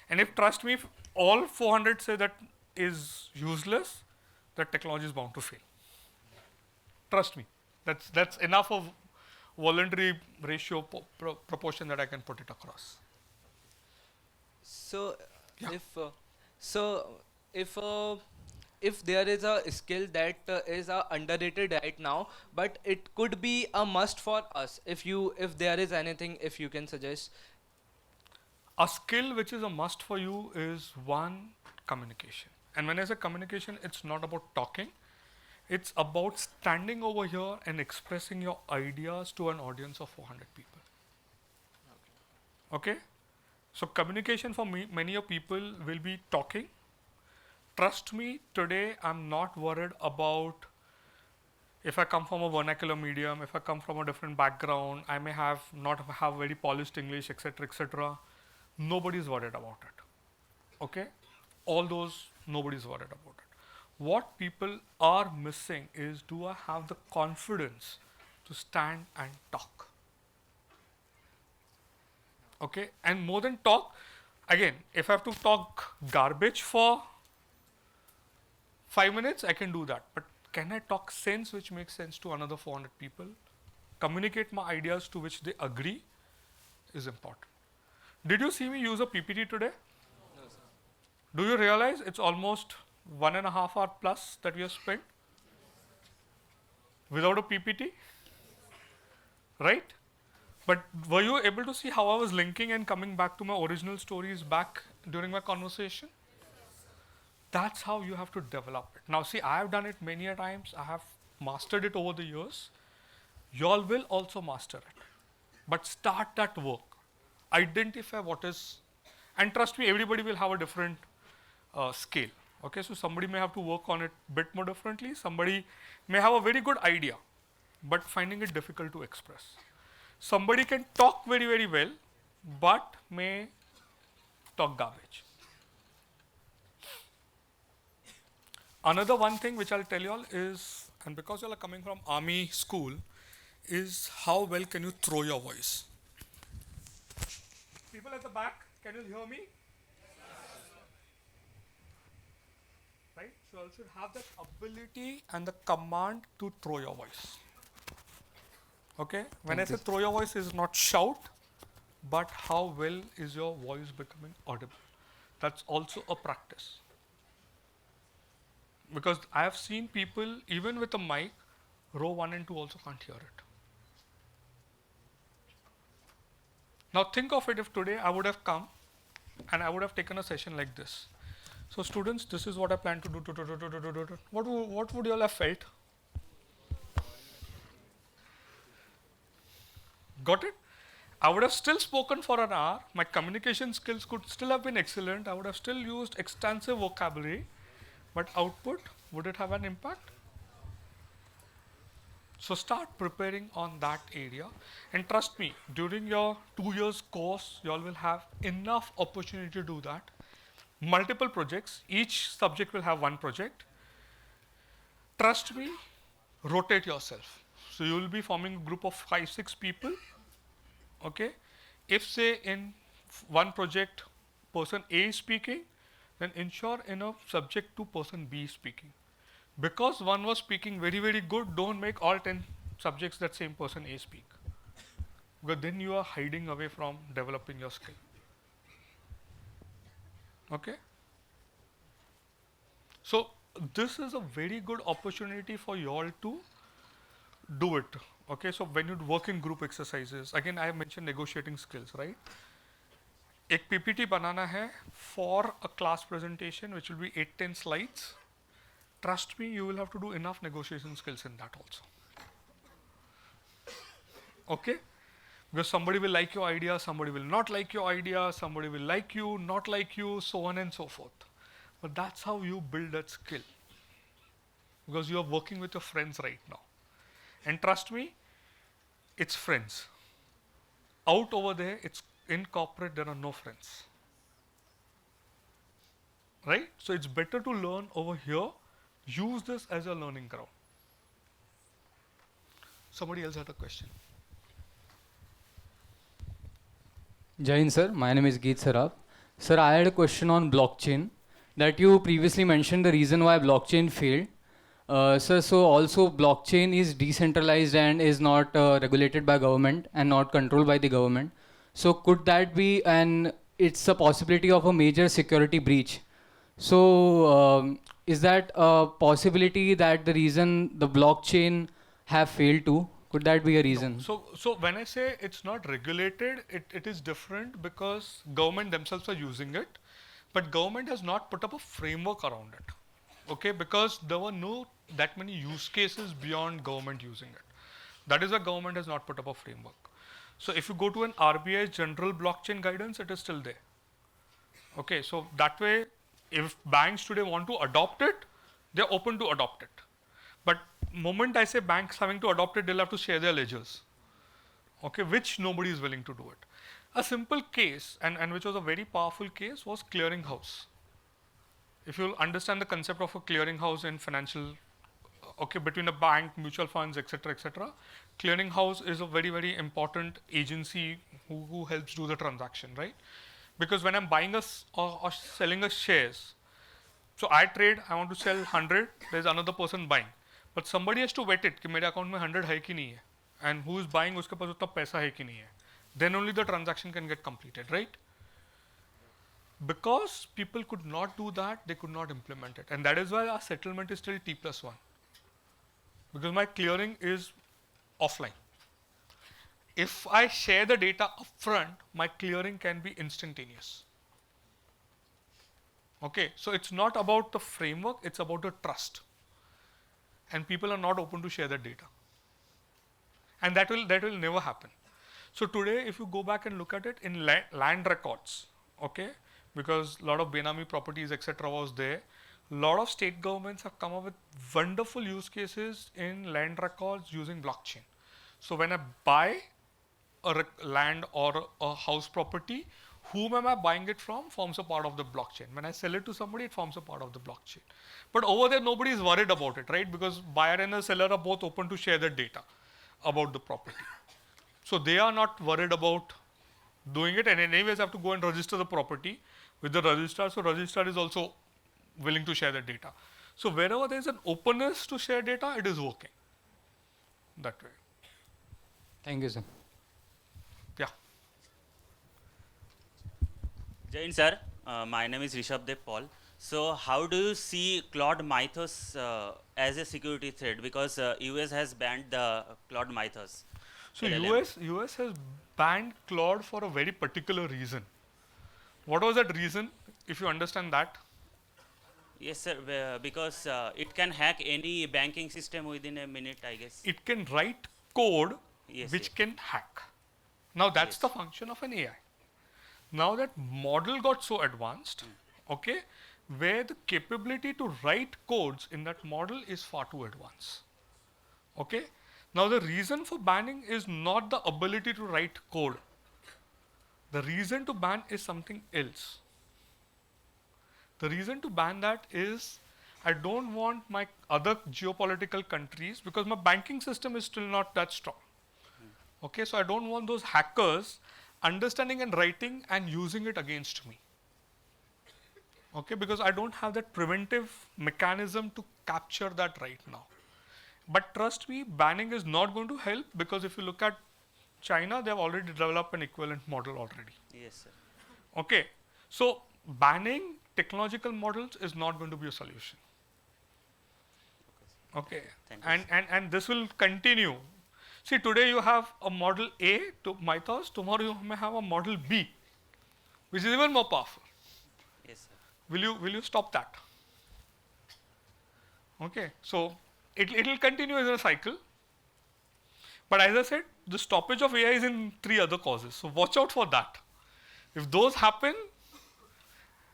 And if, trust me, if all 400 say that is useless, that technology is bound to fail. Trust me. That's enough of voluntary ratio proportion that I can put it across. so Yeah. if so if if there is a skill that is underrated right now, but it could be a must for us, if there is anything, if you can suggest. A skill which is a must for you is one, communication. And when I say communication, it's not about talking. It's about standing over here and expressing your ideas to an audience of 400 people. Okay? So communication for me, many of people will be talking. Trust me, today I'm not worried about if I come from a vernacular medium, if I come from a different background, I may have not have very polished English, etc. Nobody's worried about it. Okay? All those, nobody's worried about it. What people are missing is, do I have the confidence to stand and talk? Okay? And more than talk, again, if I have to talk garbage for 5 minutes, I can do that. But can I talk sense which makes sense to another 400 people? Communicate my ideas to which they agree is important. Did you see me use a PPT today? Do you realize it's almost 1.5 hour plus that we have spent without a PPT? Right? But were you able to see how I was linking and coming back to my original stories back during my conversation? That's how you have to develop it. Now, see, I have done it many a times. I have mastered it over the years. Y'all will also master it. But start that work. Identify what is, and trust me, everybody will have a different scale. Okay, so somebody may have to work on it a bit more differently. Somebody may have a very good idea, but finding it difficult to express. Somebody can talk very, very well, but may talk garbage. Another one thing which I'll tell you all is, and because you all are coming from army school, is how well can you throw your voice? People at the back, can you hear me? Right? So you should have that ability and the command to throw your voice. Okay? When I say throw your voice, is not shout, but how well is your voice becoming audible? That's also a practice. Because I have seen people, even with a mic, row 1 and 2 also can't hear it. Now think of it if today I would have come and I would have taken a session like this. So students, this is what I plan to do. What would you all have felt? Got it? I would have still spoken for an hour. My communication skills could still have been excellent. I would have still used extensive vocabulary. But output, would it have an impact? So start preparing on that area. And trust me, during your 2 years course, you all will have enough opportunity to do that. Multiple projects, each subject will have one project. Trust me, rotate yourself. So you will be forming a group of 5-6 people. Okay, if say in one project person A is speaking, then ensure in a subject 2 person B is speaking. Because one was speaking very good, don't make all 10 subjects that same person A speak. Because then you are hiding away from developing your skill. Okay. So this is a very good opportunity for you all to do it. Okay, so when you work in group exercises, again I have mentioned negotiating skills, right? एक PPT बनाना है for a class presentation which will be 8-10 slides. Trust me, you will have to do enough negotiation skills in that also. Okay? Because somebody will like your idea, somebody will not like your idea, somebody will like you, not like you, so on and so forth. But that's how you build that skill. Because you are working with your friends right now. And trust me, it's friends. Out over there, it's in corporate, there are no friends. Right? So it's better to learn over here. Use this as a learning ground. Somebody else had a question. Jain sir, my name is Geet Saraf. Sir, I had a question on blockchain that you previously mentioned the reason why blockchain failed. Sir, so also blockchain is decentralized and is not regulated by government and not controlled by the government. So could that be it's a possibility of a major security breach. So is that a possibility that the reason the blockchain have failed too? Could that be a reason? No. So when I say it's not regulated, it is different because government themselves are using it, but government has not put up a framework around it. Okay, because there were no that many use cases beyond government using it. That is why government has not put up a framework. So if you go to an RBI general blockchain guidance, it is still there. Okay, so that way, if banks today want to adopt it, they're open to adopt it. But moment I say banks having to adopt it, they'll have to share their ledgers. Okay, which nobody is willing to do it. A simple case, and which was a very powerful case, was clearinghouse. If you understand the concept of a clearinghouse in financial, okay, between a bank, mutual funds, etc., clearinghouse is a very important agency who helps do the transaction, right? Because when I'm buying or selling a shares, so I trade, I want to sell 100, there's another person buying. But somebody has to vet it कि मेरे account में 100 है कि नहीं है, and who is buying उसके पास उतना पैसा है कि नहीं है. Then only the transaction can get completed, right? Because people could not do that, they could not implement it, and that is why our settlement is still T+1. Because my clearing is offline. If I share the data upfront, my clearing can be instantaneous. Okay, so it's not about the framework, it's about the trust. And people are not open to share that data. And that will never happen. So today, if you go back and look at it in land records, okay, because a lot of Benami properties, etc., was there, a lot of state governments have come up with wonderful use cases in land records using blockchain. So when I buy a land or a house property, whom am I buying it from forms a part of the blockchain. When I sell it to somebody, it forms a part of the blockchain. But over there, nobody is worried about it, right? Because buyer and the seller are both open to share the data about the property. So they are not worried about doing it, and anyways have to go and register the property with the registrar. So registrar is also willing to share the data. So wherever there is an openness to share data, it is working that way. Thank you, sir. Yeah. Jain sir, my name is Rishabh Dev Paul. So how do you see Claude Mythos as a security threat? Because US has banned the Claude Mythos So LLM. US has banned Claude for a very particular reason. What was that reason? If you understand that, Yes, sir. Because it can hack any banking system within a minute, I guess. it can write code Yes, yes, which can hack. Now that's the yes. function of an AI. Now that model got so advanced, okay, where the capability to write codes in that model is far too advanced. Okay. Now the reason for banning is not the ability to write code. The reason to ban is something else. The reason to ban that is I don't want my other geopolitical countries because my banking system is still not that strong. Okay, so I don't want those hackers understanding and writing and using it against me. Okay, because I don't have that preventive mechanism to capture that right now. But trust me, banning is not going to help because if you look at China, they have already developed an equivalent model already. Yes, sir. Okay, so banning technological models is not going to be a solution. Okay, Thank you, sir. and this will continue. See, today you have a model A to Mythos, tomorrow you may have a model B, which is even more powerful. Yes, sir. Will you stop that? Okay, so it'll continue as a cycle. But as I said, the stoppage of AI is in 3 other causes. So watch out for that. If those happen,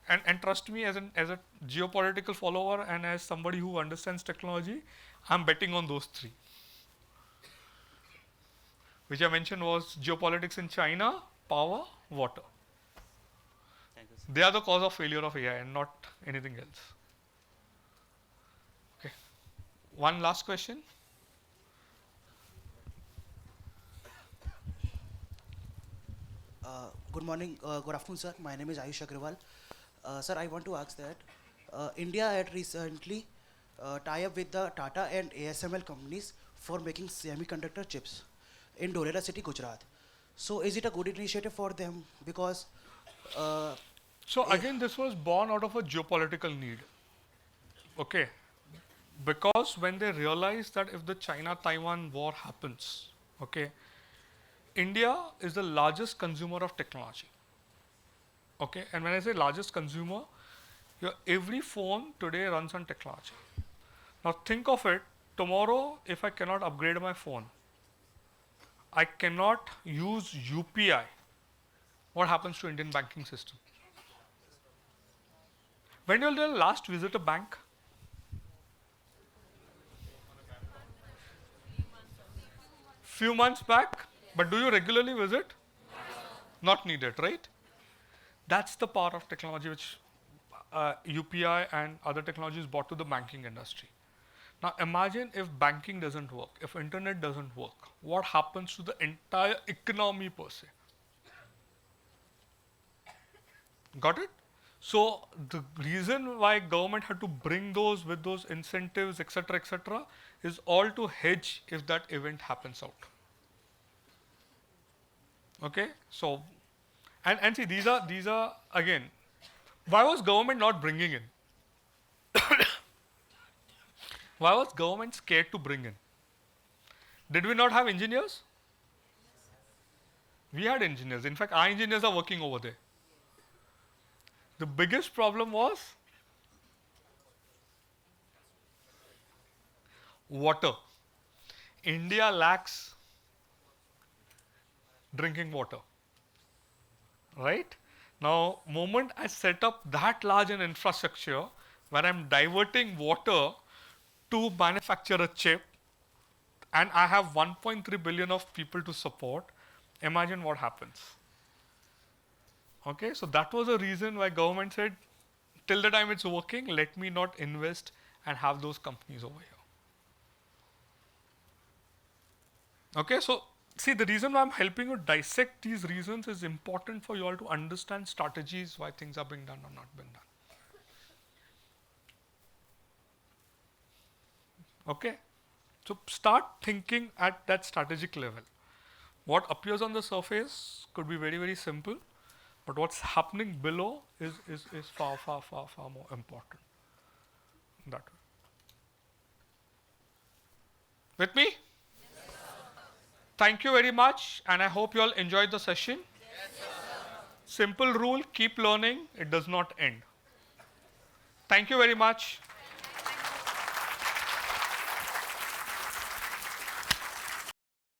and trust me, as a geopolitical follower and as somebody who understands technology, I'm betting on those 3. Which I mentioned was geopolitics in China, power, water. Thank you, sir. They are the cause of failure of AI and not anything else. Okay. One last question. Good morning, good afternoon, sir. My name is Ayush Agrawal. Sir, I want to ask that India had recently tie up with the Tata and ASML companies for making semiconductor chips in Dorera City, Gujarat. So, is it a good initiative for them? Because uh, So eh, again, this was born out of a geopolitical need. Okay. Because when they realized that if the China-Taiwan war happens, okay, India is the largest consumer of technology. Okay, and when I say largest consumer, every phone today runs on technology. Now think of it, tomorrow if I cannot upgrade my phone, I cannot use UPI. What happens to Indian banking system? When did you last visit a bank? Few months back, but do you regularly visit? Not needed, right? That's the power of technology which UPI and other technologies brought to the banking industry. Now imagine if banking doesn't work, if internet doesn't work, what happens to the entire economy per se? Got it? So the reason why government had to bring those with those incentives, etc., is all to hedge if that event happens out. Okay, so and see these are again, why was government not bringing in? Why was government scared to bring in? Did we not have engineers? We had engineers. In fact, our engineers are working over there. The biggest problem was water. India lacks drinking water. Right? Now, moment I set up that large an infrastructure where I'm diverting water to manufacture a chip and I have 1.3 billion of people to support, imagine what happens. Okay, so that was the reason why government said, till the time it's working, let me not invest and have those companies over here. Okay, so see the reason why I'm helping you dissect these reasons is important for you all to understand strategies why things are being done or not being done. Okay, so start thinking at that strategic level. What appears on the surface could be very, very simple, But what's happening below is far, far, far, far more important. That way. With me? Thank you very much, and I hope you all enjoyed the session. Simple rule, keep learning, it does not end. Thank you very much.